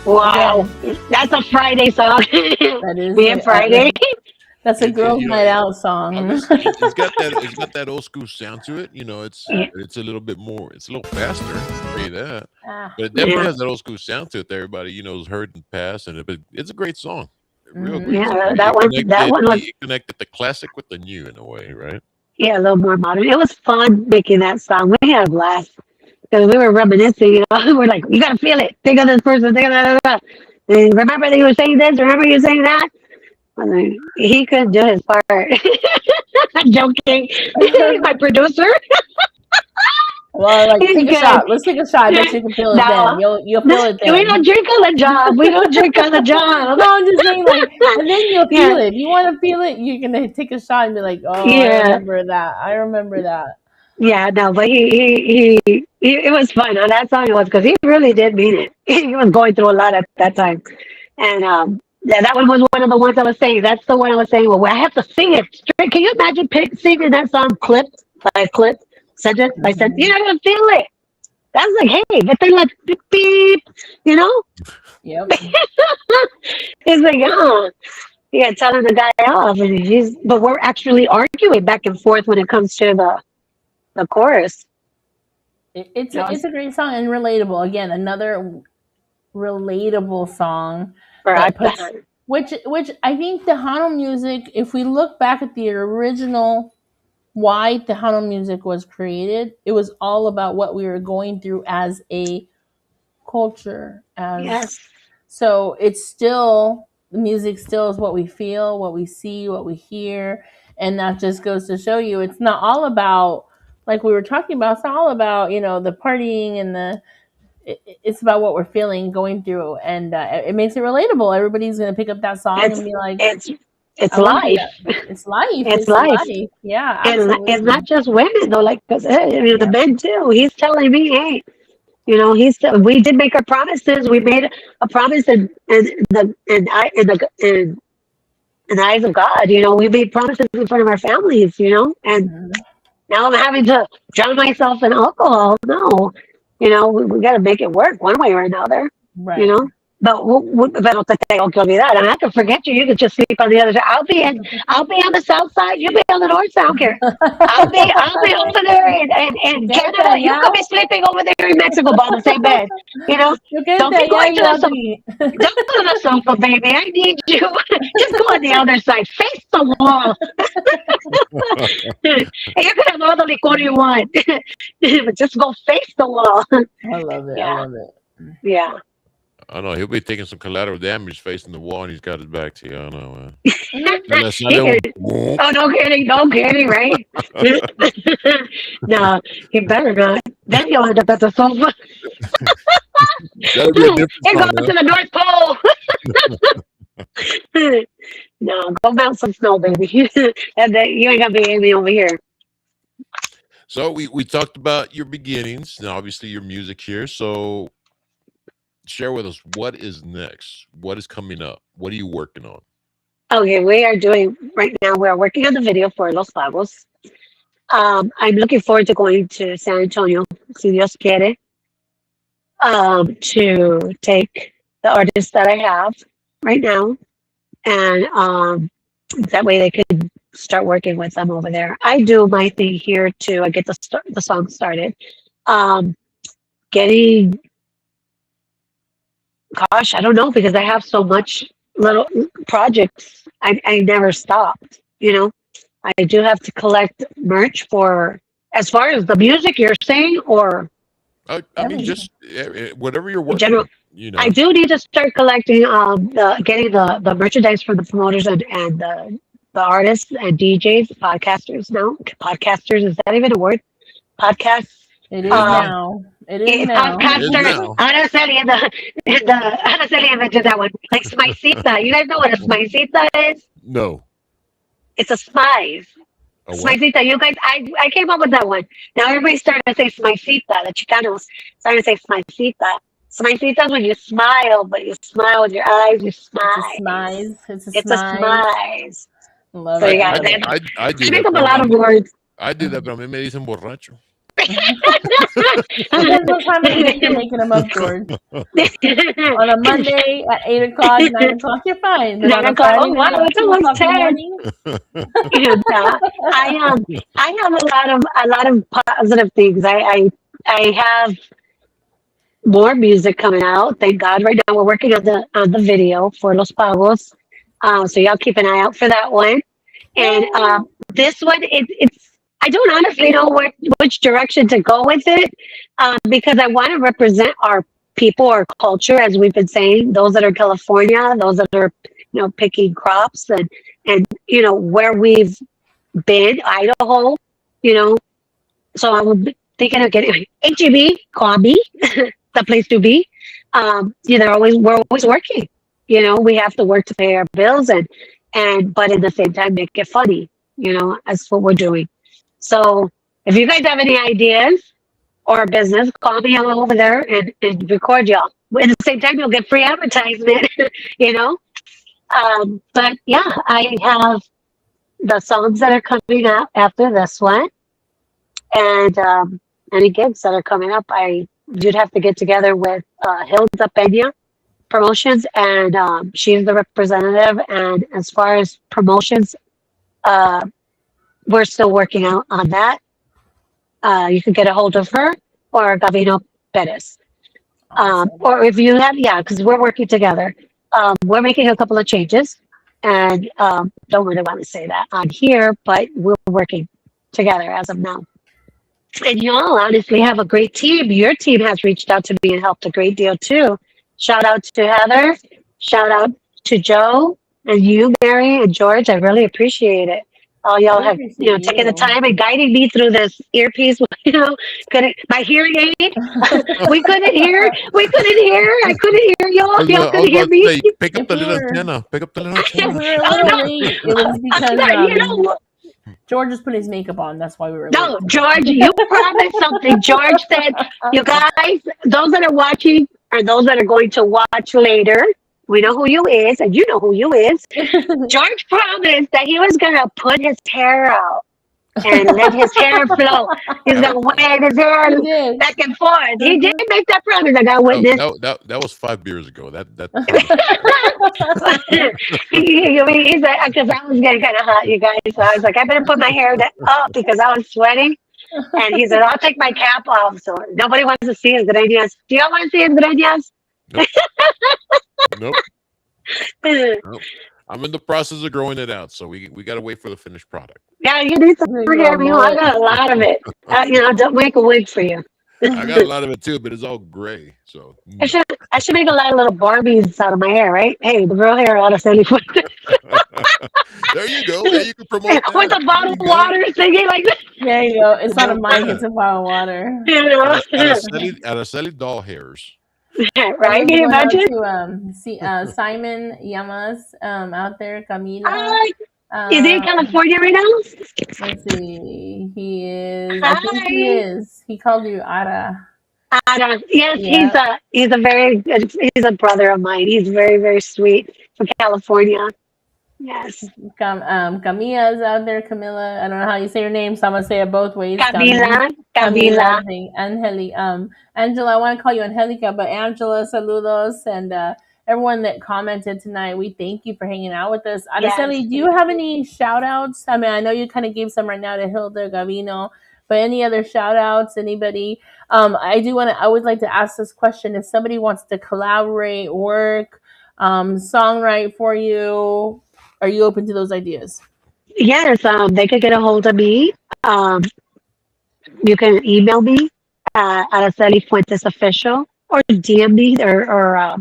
Wow, that's a Friday song. That is Me and Friday. That's a girls' You know, night out song. it's got that old school sound to it. You know, it's Yeah. it's a little bit more. It's a little faster. I'll tell you that. Ah, But it definitely Yeah. has that old school sound to it that everybody has heard in the past, and it's a great song. A real Mhm. great Yeah, song. that one was You connected the classic with the new in a way, right? yeah, a little more modern. It was fun making that song. We had a blast because we were reminiscing. You know, we're like, you gotta feel it. Think of this person. Think of that. And remember that you were saying this. Remember you were saying that. I was like, he couldn't do his part. I'm joking. My producer. well, like He's take a good. shot. Let's take a shot. I bet you can feel it No. then. You'll feel it We then. don't drink on the job. We don't drink on the job. No, I'm just saying, like, and then you'll Yeah. feel it. If you want to feel it, you're gonna take a shot and be like, "Oh, I Yeah. remember that. I remember that." Yeah, no, but he it was fun on that song. It was because he really did mean it. He was going through a lot at that time, and yeah, that one was one of the ones I was saying. That's the one I was saying. Well, I have to sing it straight. Can you imagine singing that song clip by clip, sentence by sentence? You're not gonna feel it. That's like, hey, but then like beep, beep, you know? Yep. It's like, yeah, telling the guy off, and but we're actually arguing back and forth when it comes to the chorus. It's No, it's a great song and relatable. Again, another relatable song for that us. puts which I think Tejano music. If we look back at the original, why Tejano music was created, it was all about what we were going through as a culture. Yes. So it's still the music still is what we feel, what we see, what we hear, and that just goes to show you it's not all about like we were talking about. It's not all about the partying and it's about what we're feeling, going through, and it makes it relatable. Everybody's gonna pick up that song It's and be like, it's I wanna do life. that. It's life. It's life. Yeah, And absolutely. it's not just women though, like 'cause, the men too. He's telling me, hey, we did make our promises. We made a promise in the eyes of God. We made promises in front of our families. And Mhm. now I'm having to drown myself in alcohol. No, we got to make it work one way or another. Right. But pero te tengo que olvidar. I'm not gonna forget you. You can just sleep on the other side. I'll be on the south side. You'll be on the north side. I don't care. I'll be over there in Canada. You could be sleeping over there in Mexico on the same bed. Yo Don't quédate be going to allá, yo the aquí. don't go to the sofa, baby. I need you. Just go on the other side. Face the wall. And you can have all the liquor you want, but just go face the wall. I love it. Yeah. I love it. Yeah. I know he'll be taking some collateral damage facing the wall, and he's got his back to you. I know, man. Oh, no kidding, right? No, he better not. Then you'll end up at the sofa. That'll be a different You're song, going to the North Pole. No, go melt some snow, baby. And then you ain't gonna be me over here. So we talked about your beginnings and obviously your music here. So share with us what is next. What is coming up? What are you working on? Okay, we are doing right now. We are working on the video for Los Pagos. I'm looking forward to going to San Antonio, si Dios quiere, to take the artists that I have right now, and that way they could start working with them over there. I do my thing here too. I get the song started. Um, Getting, gosh, I don't know because I have so much little projects. I never stopped. I do have to collect merch for as far as the music you're saying, or I mean, just whatever you're in working general. on, I do need to start collecting getting the merchandise from the promoters and the artists and DJs, podcasters now. Podcasters, is that even a word? Podcasts. It is Yeah, now. It is now. it is Podcaster. now. Araceli invented that one. Like smicita. You guys know what a smicita is? No. It's a smize. A what? Smicita. You guys, I came up with that one. Now everybody's starting to say smicita. The Chicanos starting to say smicita. Smicita is when you smile, but you smile with your eyes. You smile. Smize. It's a It's a smize. smize. Love So it. yeah, Love it. I do I that, make up a but lot of words. I do that, but a mí me dicen borracho. Depends what time of the day you're making them up, George. On a Monday at 8 o'clock, 9 o'clock, you're fine. But on 9 a o'clock. Friday Oh wow, night, it's 2 almost o'clock in the 10. morning, I have a lot of positive things. I have more music coming out. Thank God. Right now we're working on the video for Los Pagos. So y'all keep an eye out for that one. And this one, it's I don't honestly know which direction to go with it, because I want to represent our people, our culture, as we've been saying. Those that are California, those that are picking crops, and where we've been, Idaho. You know, so I'm thinking of getting HEB, call me, the place to be. We're always working. We have to work to pay our bills and but at the same time make it funny. That's what we're doing. So if you guys have any ideas or a business, call me. I'm over there and record y'all. At the same time, you'll get free advertisement. you know. But yeah, I have the songs that are coming out after this one, and any gigs that are coming up. You'd have to get together with Hilda Peña Promotions, and she's the representative. And as far as promotions, we're still working out on that. You can get a hold of her or Gavino Perez. Or if you have, yeah, because we're working together. We're making a couple of changes, and don't really want to say that on here, but we're working together as of now. And y'all honestly have a great team. Your team has reached out to me and helped a great deal too. Shout out to Heather. Shout out to Joe and you, Mary and George. I really appreciate it. All y'all have taken the time and guiding me through this earpiece. My hearing aid. we couldn't hear. I couldn't hear y'all. Y'all couldn't hear me. Pick up the little antenna. Pick up the little We antenna. were a little late. It was because George just put his makeup on. That's why we were late. No, George, you promised something. George said, you guys, those that are watching or those that are going to watch later, we know who you is, and you know who you is. George promised that he was going to put his hair out and let his hair flow. He's going to wave his hair back and forth. He did make that promise. I got witness. That was 5 years ago. He said, because I was getting kind of hot, you guys. So I was like, I better put my hair up because I was sweating. And he said, I'll take my cap off. So nobody wants to see his greñas. Do y'all want to see his greñas? Nope. Nope. I'm in the process of growing it out, so we got to wait for the finished product. Yeah, you need some hair. I got a lot of it. Don't make a wig for you. I got a lot of it too, but it's all gray. So I should make a lot of little Barbies out of my hair, right? Hey, the real hair out of Araceli Fuentes. There you go. There you can promote that. With a bottle of water singing like that. There you go. It's not a mic, it's a bottle of water. Araceli doll hairs. Right? Can you going out imagine? to Simon Llamas out there, Camila. Uh, is he in Um, California right now? let's see. He is. I think he Hi. is. He called you Ara. Yes, Yeah. he's a very good, he's a brother of mine. He's very, very sweet from California. Yes. Camilla's out there. Camilla. I don't know how you say your name, so I'm gonna say it both ways. Camila, Camila, Camila. the Angeli. Angela. I want to call you Angelica, but Angela, saludos, and everyone that commented tonight. We thank you for hanging out with us. Yes. Araceli, do you have any shout outs? I mean, I know you kind of gave some right now to Hilda Gavino, but any other shout outs? Anybody? I would like to ask this question: if somebody wants to collaborate, work, songwrite for you, are you open to those ideas? Yes, they could get a hold of me. Um, you can email me Araceli Fuentes Official or DM me or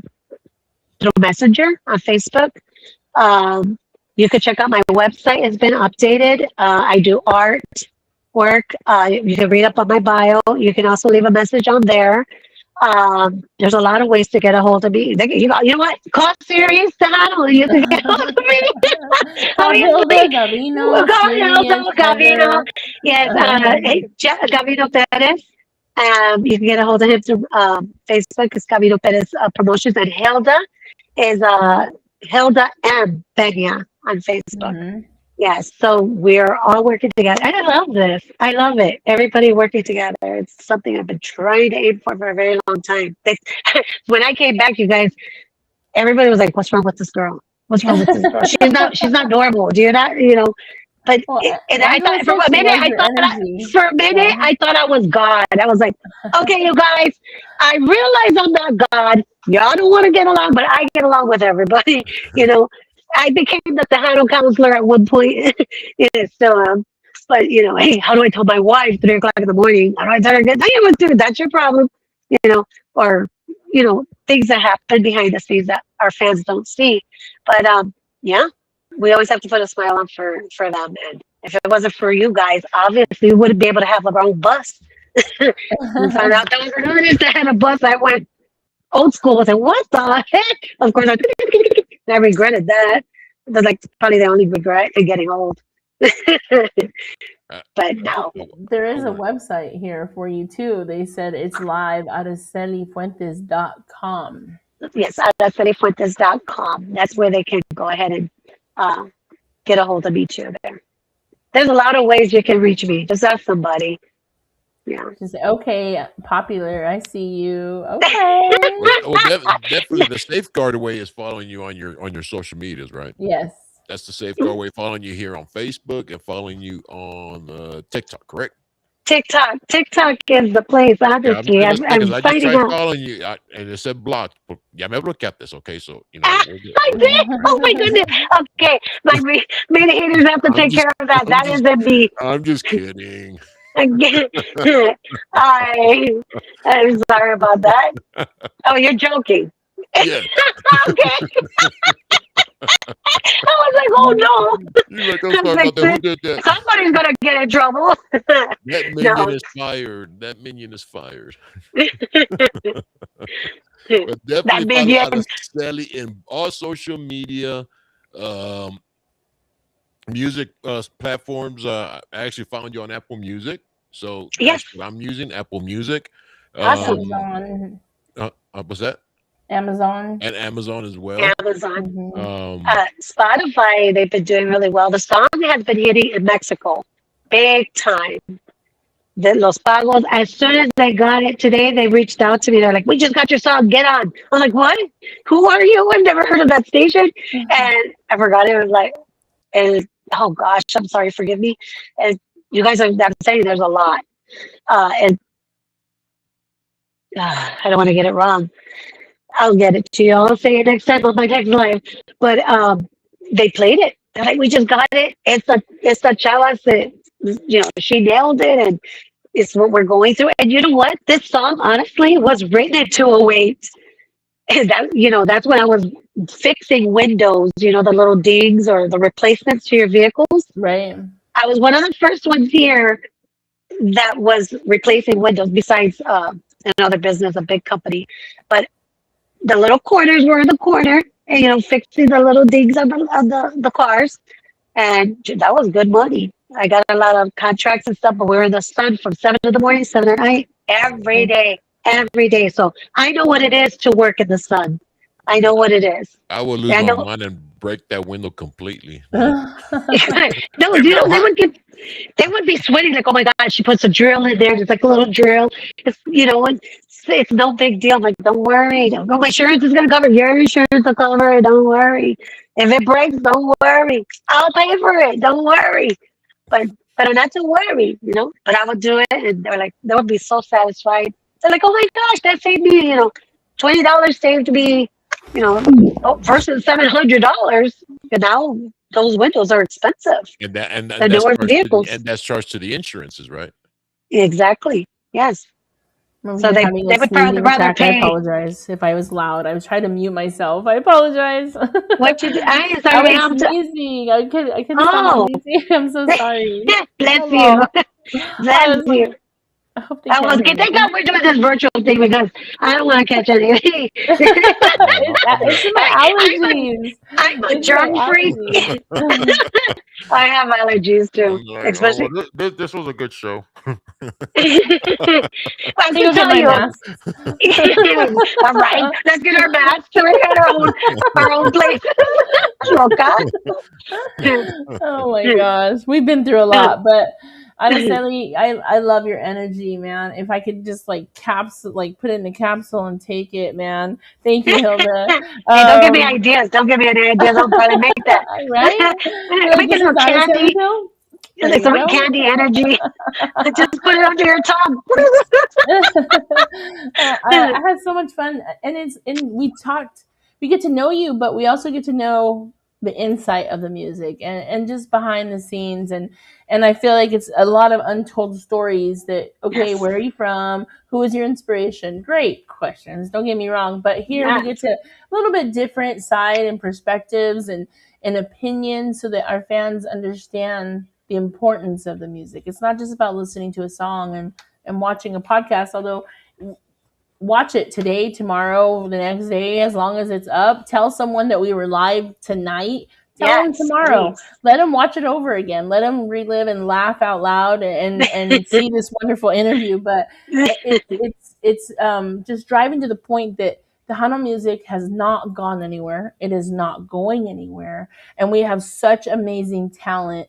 through Messenger on Facebook. Um, you can check out my website. It's been updated. I do art work. You can read up on my bio. You can also leave a message on there. There's a lot of ways to get a hold of me. You know what? Call Sirius to handle. You can get a hold of me. Call Obviously, Hilda we'll Gavino, go Sirius, Gavino. Heather. Yes, Gavino Perez. You can get a hold of him through Facebook. It's Gavino Perez Promotions, and Hilda is Hilda M. Benya on Facebook. Mhm. Yes, so we're all working together. And I love this. I love it. Everybody working together. It's something I've been trying to aim for a very long time. When I came back, you guys, everybody was like, "What's wrong with this girl? What's wrong with this girl? She's not normal. Do you not, you know?" But Well, and I Angela thought for said a she minute, loves your energy. for a minute, So. I thought I was God. I was like, "Okay, you guys, I realize I'm not God. Y'all don't want to get along, but I get along with everybody." You know, I became the Tejano counselor at one point. Yeah, so but hey, how do I tell my wife 3 o'clock in the morning? How do I tell her? No, you do. That's your problem. You know, or things that happen behind the scenes that our fans don't see. But yeah, we always have to put a smile on for them. And if it wasn't for you guys, obviously we wouldn't be able to have our own bus. We found out that was an artist that had a bus that went old school. I was like, what the heck? Of course, I regretted that. That's like probably the only regret in getting old. I, But I, no, There I is a want website here for you too. They said it's live at aracelifuentes.com. yes, aracelifuentes.com. That's where they can go ahead and uh, get a hold of me too. There's a lot of ways you can reach me. Just ask somebody. Yeah. She said, okay, popular. I see you. Okay. definitely the safeguard way is following you on your social medias, right? Yes. That's the safeguard way, following you here on Facebook and following you on TikTok, correct? TikTok is the place. Yeah, I'm Honestly, making a I'm, mistake because I'm I just finding tried out. following you and it said blocked. But yeah, I'm able to cap this. Okay, so Ah, we're good. I did. Oh my goodness. Okay, my main haters have to I'm take just, care of that. I'm That just, isn't me. I'm just kidding. Again, I I'm sorry about that. Oh, you're joking. Yeah, Okay. I was like, oh no. you're like, I'm I was sorry like, about that. Who did that? somebody's gonna get in trouble. That minion No. is fired. That minion is fired. That But definitely follow minion. Araceli in all social media, um, music platforms. I actually found you on Apple Music, so Yes, that's what I'm using. Apple Music. awesome. Amazon. What's that? Amazon. And Amazon as well. Amazon. Hmm. Spotify, they've been doing really well. The song has been hitting in Mexico big time. The Los Pagos, as soon as they got it today, they reached out to me. They're like, "We just got your song. Get on." I'm like, "What? Who are you? I've never heard of that station." And I forgot it was like, and oh gosh, I'm sorry, forgive me. And you guys are, I'm saying there's a lot. And I don't want to get it wrong. I'll get it to you. I'll say it next time on my next live. But they played it. They're like, we just got it. It's the chava that she nailed it, and it's what we're going through. And you know what? This song honestly was written in 208. And that's when I was fixing windows, the little dings or the replacements to your vehicles. Right. I was one of the first ones here that was replacing windows besides another business, a big company. But the little corners were in the corner, and fixing the little dings on the cars, and that was good money. I got a lot of contracts and stuff, but we were in the sun from 7 in the morning, 7 at night, every day. So I know what it is to work in the sun. I know what it is. I would lose I my know. mind and break that window completely. No, Give me a they would be sweating like, oh my God, she puts a drill in there. It's like a little drill. It's no big deal. I'm like, don't worry. My insurance is going to cover your insurance will cover it. Don't worry. If it breaks, don't worry. I'll pay for it. Don't worry. But, but not to worry. But I would do it, and they would be so satisfied. They're like, oh my gosh, that saved me, $20 saved me, versus $700. And now those windows are expensive. and The that's newer charged to vehicles. the insurances, right? Exactly. Yes. I'm So here they having a they would sneezing rather attack. I pay. apologize if I was loud. I was trying to mute myself. I apologize. What you do? I I sorry, was ma'am. sneezing. I couldn't stop my Oh, sneezing. I'm so sorry. bless you. Hello. I Bless was like, you. I hope they I can't was hear thank me. God we're doing this virtual thing because I don't want to catch anything. No, It's my I'm a allergies. I'm a It's my germ freak. allergies. I have allergies too, I'm like, oh, especially. well, this was a good show. I have Let me to go get tell my you. mask. All right, let's get our masks. So we got our own place. Loca. Oh my gosh, we've been through a lot, but honestly, I love your energy, man. If I could just put it in a capsule and take it, man. Thank you, Hilda. Hey, don't give me Um, ideas. Don't give me any ideas. I'll probably make that. right? You're like, Make a this is little Araceli candy. pill. There Like you some go. candy energy. Just put it under your tongue. I had so much fun, and we get to know you, but we also get to know the insight of the music and just behind the scenes, and I feel like it's a lot of untold stories that, okay, Yes. where are you from? Who was your inspiration? Great questions, don't get me wrong, but here we get Yes. to a little bit different side and perspectives and opinions so that our fans understand the importance of the music. It's not just about listening to a song and watching a podcast, although watch it today, tomorrow, the next day, as long as it's up. Tell someone that we were live tonight. Tell them Yes, tomorrow. please. Let them watch it over again. Let them relive and laugh out loud and see this wonderful interview. But it's just driving to the point that the Hano music has not gone anywhere. It is not going anywhere, and we have such amazing talent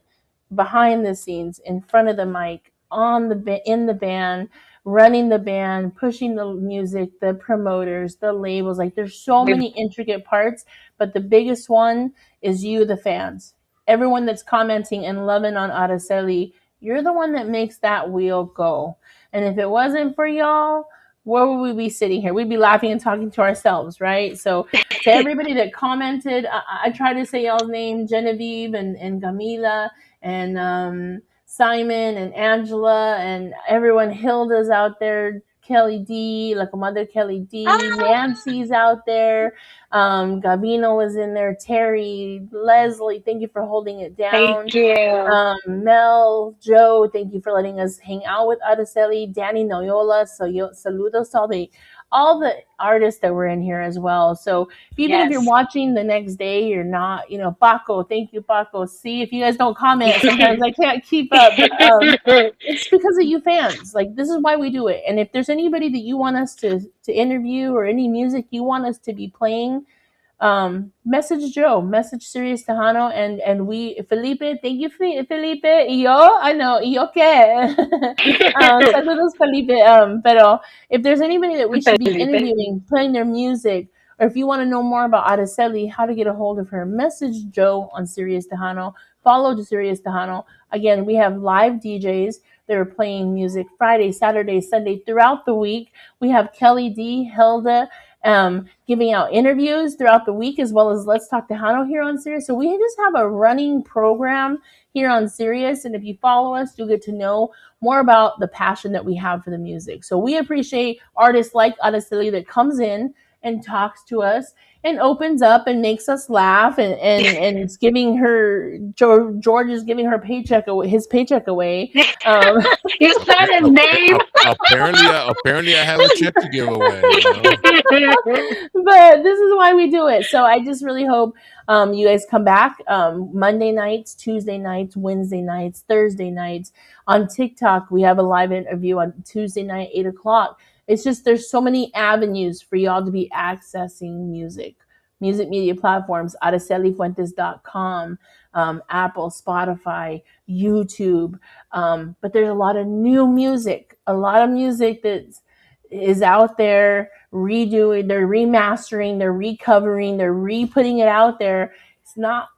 behind the scenes, in front of the mic, in the band, running the band, pushing the music, the promoters, the labels. Like, there's so We- many intricate parts, but the biggest one is you, the fans. Everyone that's commenting and loving on Araceli, you're the one that makes that wheel go. And if it wasn't for y'all, where would we be sitting here? We'd be laughing and talking to ourselves, right? So to everybody that commented, I try to say y'all's name: Genevieve and Camila and Simon and Angela and everyone. Hilda's out there, Kelly D, like a mother Kelly D, Ah, Nancy's out there, Gavino was in there, Terry, Leslie, thank you for holding it down. thank you. Mel, Joe, thank you for letting us hang out with Araceli, Danny Noyola, so saludos to all the artists that were in here as well. So even if you're Yes. watching the next day, you're not, Paco, thank you, Paco. See, if you guys don't comment, sometimes I can't keep up, but it's because of you fans. Like, this is why we do it. And if there's anybody that you want us to interview or any music you want us to be playing, message Joe, message Sirius Tejano, and we, Felipe, thank you, Felipe. Y yo, I know, y yo qué. Saludos, Felipe. Pero if there's anybody that we should be Felipe. interviewing, playing their music, or if you want to know more about Araceli, how to get a hold of her, message Joe on Sirius Tejano. Follow Sirius Tejano. Again, we have live DJs that are playing music Friday, Saturday, Sunday, throughout the week. We have Kelly D, Hilda, giving out interviews throughout the week, as well as Let's Talk Tejano here on Sirius. So we just have a running program here on Sirius, and if you follow us, you'll get to know more about the passion that we have for the music. So we appreciate artists like Araceli that comes in and talks to us and opens up and makes us laugh, and it's giving her George is giving her paycheck away, his paycheck away. You said his name. Apparently, I have a check to give away. You know? But this is why we do it. So I just really hope you guys come back Monday nights, Tuesday nights, Wednesday nights, Thursday nights. On TikTok, we have a live interview on Tuesday night, 8 o'clock. It's just there's so many avenues for y'all to be accessing music media platforms, aracelifuentes.com, Apple, Spotify, YouTube. But there's a lot of new music, that is out there redoing, they're remastering, they're recovering, they're re-putting it out there. It's not,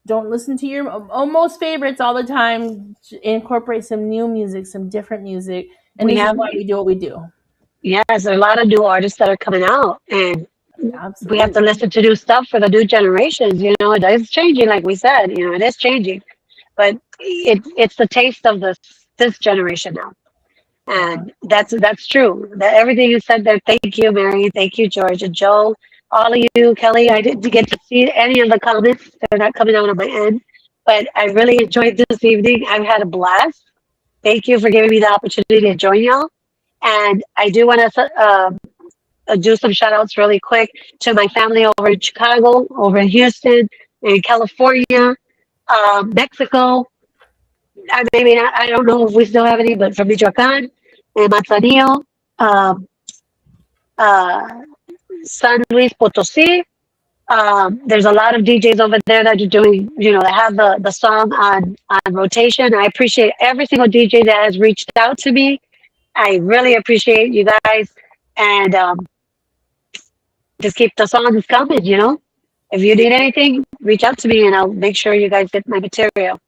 don't listen to your almost favorites all the time. Incorporate some new music, some different music. And this is why we do what we do. Yes, there are a lot of new artists that are coming out, and Absolutely. we have to listen to new stuff for the new generations. You know, it is changing, like we said. You know, it is changing, but it's the taste of this generation now, and that's true. That everything you said there. Thank you, Mary. Thank you, George and Joe. All of you, Kelly. I didn't get to see any of the comments. They're not coming out on my end, but I really enjoyed this evening. I've had a blast. Thank you for giving me the opportunity to join y'all. And I do want to do some shout outs really quick to my family over in Chicago, over in Houston, in California, Mexico. Maybe not, I don't know if we still have any, but from Michoacan and Manzanillo, San Luis Potosí. There's a lot of DJs over there that are doing, that have the song on rotation. I appreciate every single DJ that has reached out to me. I really appreciate you guys, and just keep the songs coming. If you need anything, reach out to me, and I'll make sure you guys get my material.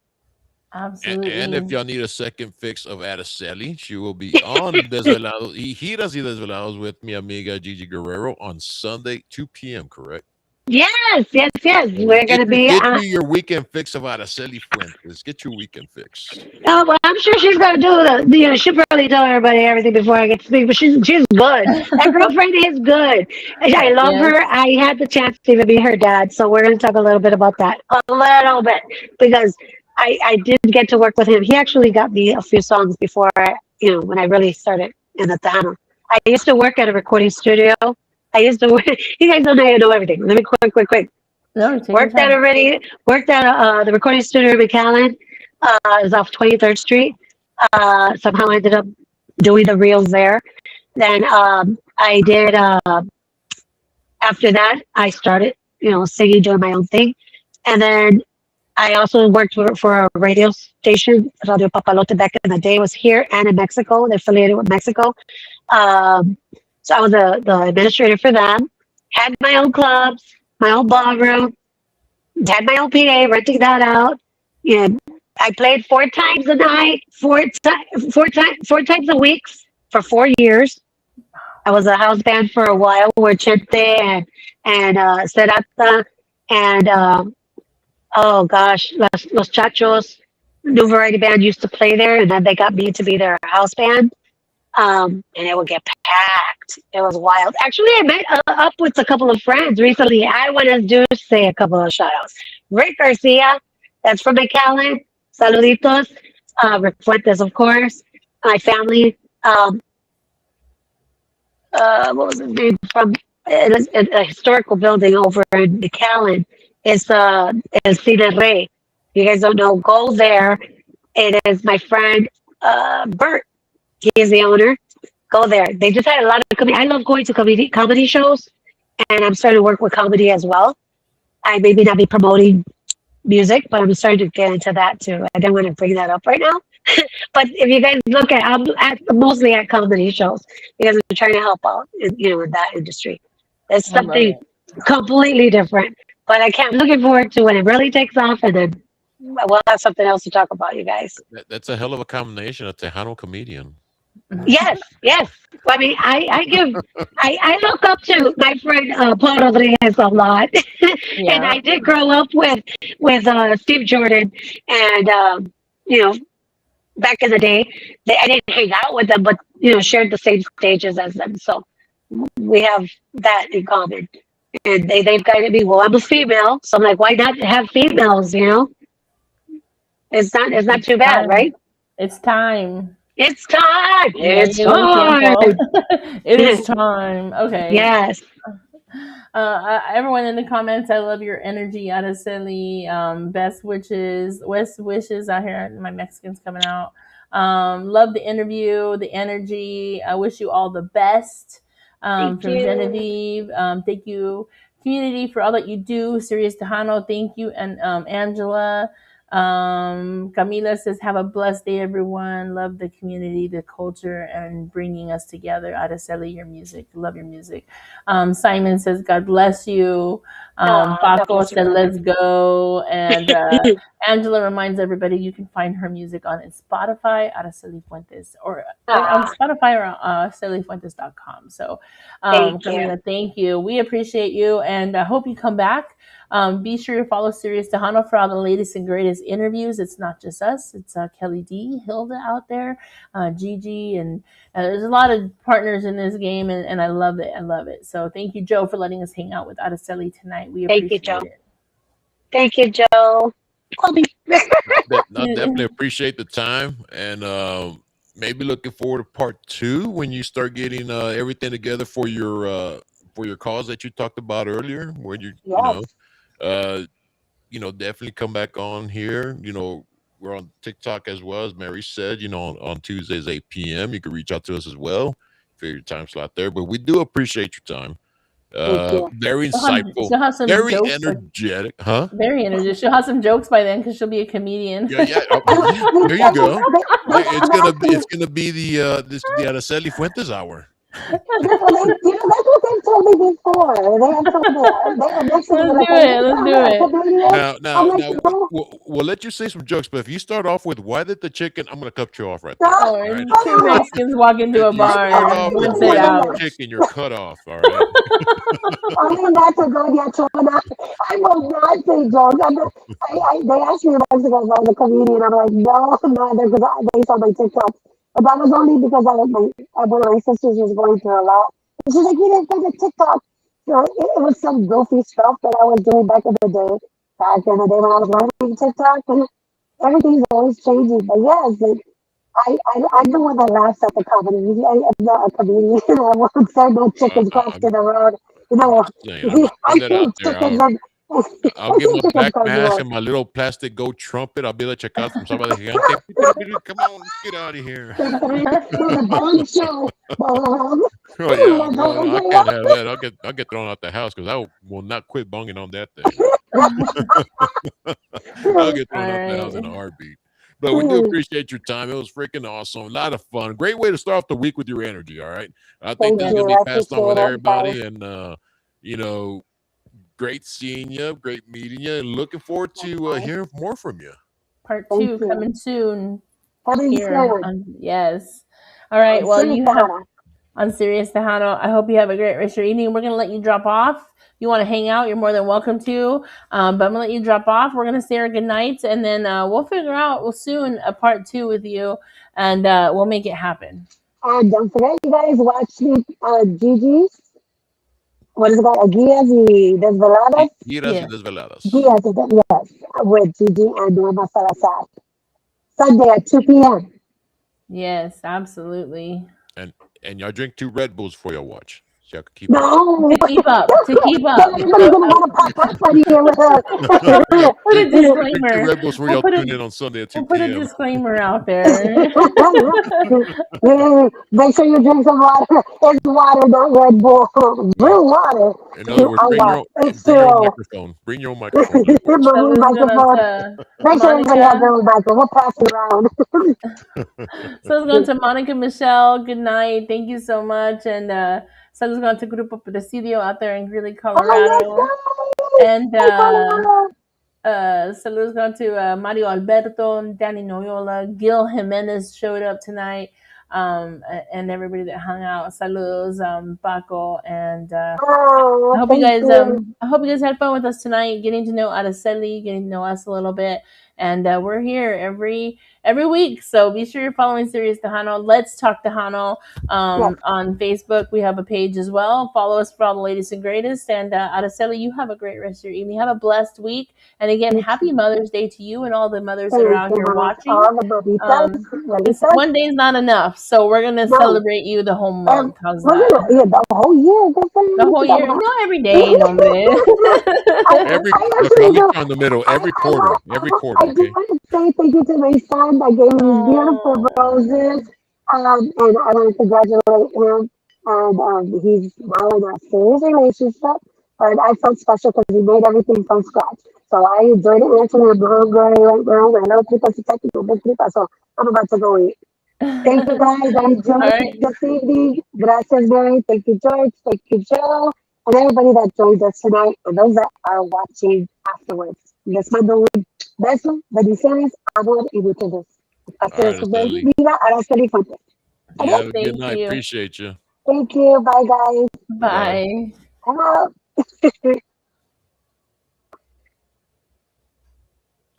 Absolutely. And if y'all need a second fix of Araceli, she will be on Desvelados y Giras y Desvelados with mi amiga Gigi Guerrero on Sunday, 2 p.m., correct? Yes. We're going to be... Get me your weekend fix of Araceli Fuentes. Get your weekend fix. Oh, well, I'm sure she's going to do she'll probably tell everybody everything before I get to speak, but she's good. That girlfriend is good. I love her. I had the chance to even meet her dad, so we're going to talk a little bit about that. A little bit, because I did get to work with him. He actually got me a few songs before, when I really started in the Tejano. I used to work at a recording studio. I used to work. You guys don't know everything. Let me quick. No, worked at the recording studio in McAllen. It was off 23rd Street. Somehow I ended up doing the reels there. Then I did. After that, I started, singing, doing my own thing, and then I also worked for a radio station, Radio Papalote, back in the day. It was here and in Mexico. They're affiliated with Mexico. So I was the administrator for them. Had my own clubs, my own ballroom. Had my own PA, renting that out. And I played 4 times a night, four times a week for 4 years. I was a house band for a while with Chente and Serata and oh gosh, Los Chachos, New Variety Band used to play there, and then they got me to be their house band. And it would get packed. It was wild. Actually, I met up with a couple of friends recently. I want to say a couple of shout outs. Rick Garcia, that's from McAllen. Saluditos. Rick Fuentes, of course. My family. What was his name? From a historical building over in McAllen. It's El Cine Rey. You guys don't know, go there. It is my friend Bert. He is the owner. Go there. They just had a lot of comedy. I love going to comedy shows, and I'm starting to work with comedy as well. I maybe not be promoting music, but I'm starting to get into that too. I didn't want to bring that up right now. But if you guys look I'm mostly at comedy shows because I'm trying to help out in that industry. It's something completely different. But I'm looking forward to when it really takes off, and then we'll have something else to talk about, you guys. That's a hell of a combination, a Tejano comedian. Yes. I mean, I look up to my friend Paul Rodriguez a lot, and I did grow up with Steve Jordan, and back in the day, I didn't hang out with them, but shared the same stages as them, so we have that in common. And they've guided me. Well, I'm a female, so I'm like, why not have females? It's not too bad, Time. right? It's time. It's time. Yeah, It's you're little time. simple. It is time. Okay. Yes. Everyone in the comments, I love your energy, Araceli. Best wishes out here. My Mexican's coming out. Love the interview, the energy. I wish you all the best. Thank From you. Genevieve. Thank you, community, for all that you do. Sirius Tejano, thank you. And Angela. Camila says, have a blessed day, everyone. Love the community, the culture, and bringing us together. Araceli, your music. Love your music. Simon says, God bless you. God Paco bless you, said, brother. let's go. And Angela reminds everybody you can find her music on Spotify, Araceli Fuentes, or on Ah, Spotify or aracelifuentes.com. So, thank you. Camila, thank you. We appreciate you, and I hope you come back. Be sure to follow Sirius Tejano for all the latest and greatest interviews. It's not just us, it's Kelly D, Hilda out there, Gigi, and there's a lot of partners in this game, and I love it. I love it. So thank you, Joe, for letting us hang out with Araceli tonight. We Thank you, appreciate Joe. it. Thank you, Joe. Call me. I definitely appreciate the time, and maybe looking forward to part two when you start getting everything together for your cause that you talked about earlier, where Yes. uh, definitely come back on here. We're on TikTok as well, as Mary said. On Tuesdays 8 p.m. You can reach out to us as well for your time slot there. But we do appreciate your time. Thank you. Very insightful, She'll have some very jokes, but energetic, huh? very energetic. She'll have some jokes by then because she'll be a comedian. Yeah, yeah. There you go. It's gonna be the Araceli Fuentes hour. That's what they've told me before. They have told me, they Let's said, do like, are you it. Let's do a it. comedian? Now, I'm now, like, now, no. we'll let you say some jokes, but if you start off with "Why did the chicken?" I'm gonna cut you off right there. No. Oh, All right. and two Mexicans walk into If a you bar start and off with one said, "Why did the ouch. chicken?" You're cut off. All right. I'm not to go yet, so I will not say jokes. They asked me once ago if I was a comedian. I'm like, no, neither, because they saw my TikTok. But that was only because one of my sisters was going through a lot. And she's like, you didn't get a TikTok. So it was some goofy stuff that I was doing back in the day. Back in the day when I was learning TikTok. And everything's always changing. But yes, I'm the one that laughs at the comedy. I'm not a comedian. I won't say no chickens crossed I'm in the road. I'm just saying. I'm just I putting that see out there. chickens and I'll I get see my chickens black cross the mask road. and my little plastic gold trumpet. I'll be like check out from Sábado Gigante. Come on, get out of here. There's a bone show. Oh yeah, no, I can't have that. I'll get thrown out the house because I will not quit bonging on that thing. I'll get All thrown out the house in right. a heartbeat. But we do appreciate your time. It was freaking awesome. A lot of fun. Great way to start off the week with your energy. All right. I think Thank this is Yes. gonna you. be I passed on with appreciate it, guys. everybody. And you know, great seeing you, great meeting you, and looking forward to Likewise. hearing more from you. Part Thank two you. coming soon Coming here. soon Yes. All right. on Well, Sirius you have Sahara. on Sirius Tejano. I hope you have a great rest of your evening. We're going to let you drop off. If you want to hang out, you're more than welcome to. But I'm going to let you drop off. We're going to say our good nights, and then we'll figure out soon a part two with you, and we'll make it happen. And don't forget, you guys, watch me Gigi's. What is it called? Guías y Desveladas? Giras y Yeah. desveladas. Guías, yes, with Gigi and Norma Salazar. Sunday at 2 p.m. Yes, absolutely. And y'all drink 2 Red Bulls for your watch. So y'all can keep up. No! To keep up. To keep up. Then everybody's gonna want to pop up on here with her. Yeah, Put a drink two disclaimer. Red Bulls when We'll y'all put a tune in on Sunday at 2 we'll put a p.m. disclaimer out there. Make sure you drink some water. It's water, not Red Bull. Yeah. Real water. In other words, I got it's bring your own still microphone. Bring your own microphone to the watch. my Salud's going microphone. to Make sure everybody has Monica. their own microphone. We'll pass it around. Salud's going to Monica Michelle. Good night. Thank you so much. And salud's going to Grupo Presidio out there in Greeley, Oh, yes, Colorado. And guys. Hey, Colorado. salud's going to Mario Alberto, Danny Noyola, Gil Jimenez showed up tonight. And everybody that hung out. Saludos, Paco, and I Oh, hope you thank guys you. I hope you guys had fun with us tonight, getting to know Araceli, getting to know us a little bit. And we're here every week. So be sure you're following Serious Tejano. Let's Talk Tejano Yes, on Facebook. We have a page as well. Follow us for all the latest and greatest. And Araceli, you have a great rest of your evening. Have a blessed week. And again, you happy too. Mother's Day to you and all the mothers that are Thank out you, here honey. watching. All the babitas, Um, abuelitas. one day is not enough. So we're going to No, celebrate you the whole and month. How's we're that? gonna yeah, the whole year. The whole year? No, every day, no, man. Every I look, I'll actually meet do. you in the middle. I, Every I, quarter. want- Every I quarter. do Okay. want to say thank you to my son that gave me these beautiful Oh. roses. And I want to congratulate him. And he's now in a serious relationship. But I felt special because he made everything from scratch. So I enjoyed it actually. I'm hungry right now. My little tripas is taking a big tripa, so I'm about to go eat. Thank you guys. I All enjoyed right. this evening. Gracias, Mary. Thank you, George. Thank you, Joe. And everybody that joined us tonight and those that are watching afterwards. Les mando un beso, bendiciones, amor y mucho luz. All Hasta right, su Araceli. vida, Araceli Fuentes. You Okay? have a good Thank night. you. Appreciate you. Thank you. Bye, guys. Bye. Bye. Hello.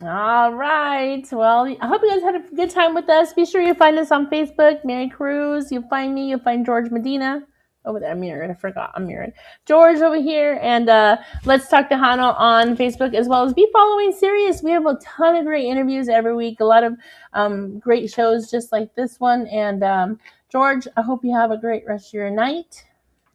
All right. Well, I hope you guys had a good time with us. Be sure you find us on Facebook, Mary Cruz. You'll find me. You'll find George Medina over there. I'm mirrored. I forgot. I'm mirrored. George over here. And Let's Talk to Hano on Facebook, as well as be following Sirius. We have a ton of great interviews every week. A lot of great shows just like this one. And George, I hope you have a great rest of your night.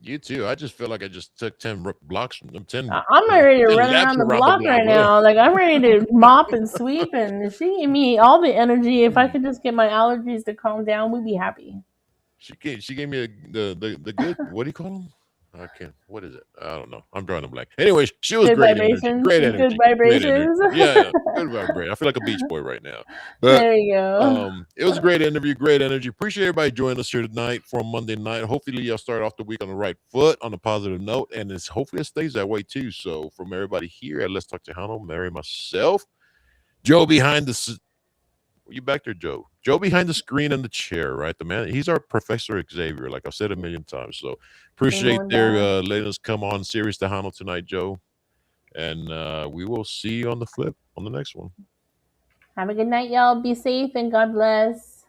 You too. I just feel like I just took 10 blocks, 10, I'm ready to 10 run laps around the around the block block. right Ugh. now. Like I'm ready to mop and sweep, and she gave me all the energy. If I could just get my allergies to calm down, we'd be happy. She gave me the good, what do you call them? I can't. What is it? I don't know. I'm drawing a blank. Anyways, she was Good great energy. vibrations. Great Good energy. Great energy. vibrations. Yeah, good vibration. I feel like a beach boy right now. But There you go. it was a great interview, great energy. Appreciate everybody joining us here tonight for a Monday night. Hopefully, y'all start off the week on the right foot, on a positive note, and hopefully it stays that way too. So, from everybody here at Let's Talk to Hano, Mary, myself, Joe behind the. You back there, Joe? Joe behind the screen and the chair, right? The man, he's our Professor Xavier, like I've said a million times. So appreciate their letting us come on Serious Tejano tonight, Joe. And we will see you on the flip on the next one. Have a good night, y'all. Be safe and God bless.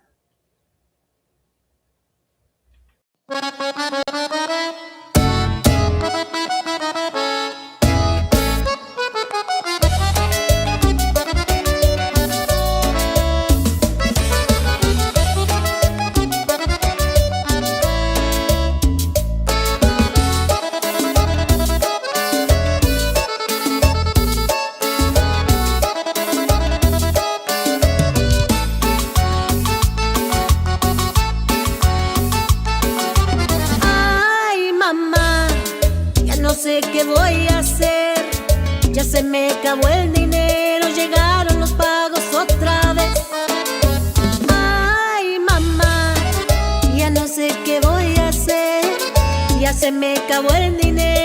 Ay, mamá, ya no sé qué voy a hacer. Ya se me acabó el dinero, llegaron los pagos otra vez. Ay, mamá, ya no sé qué voy a hacer. Ya se me acabó el dinero.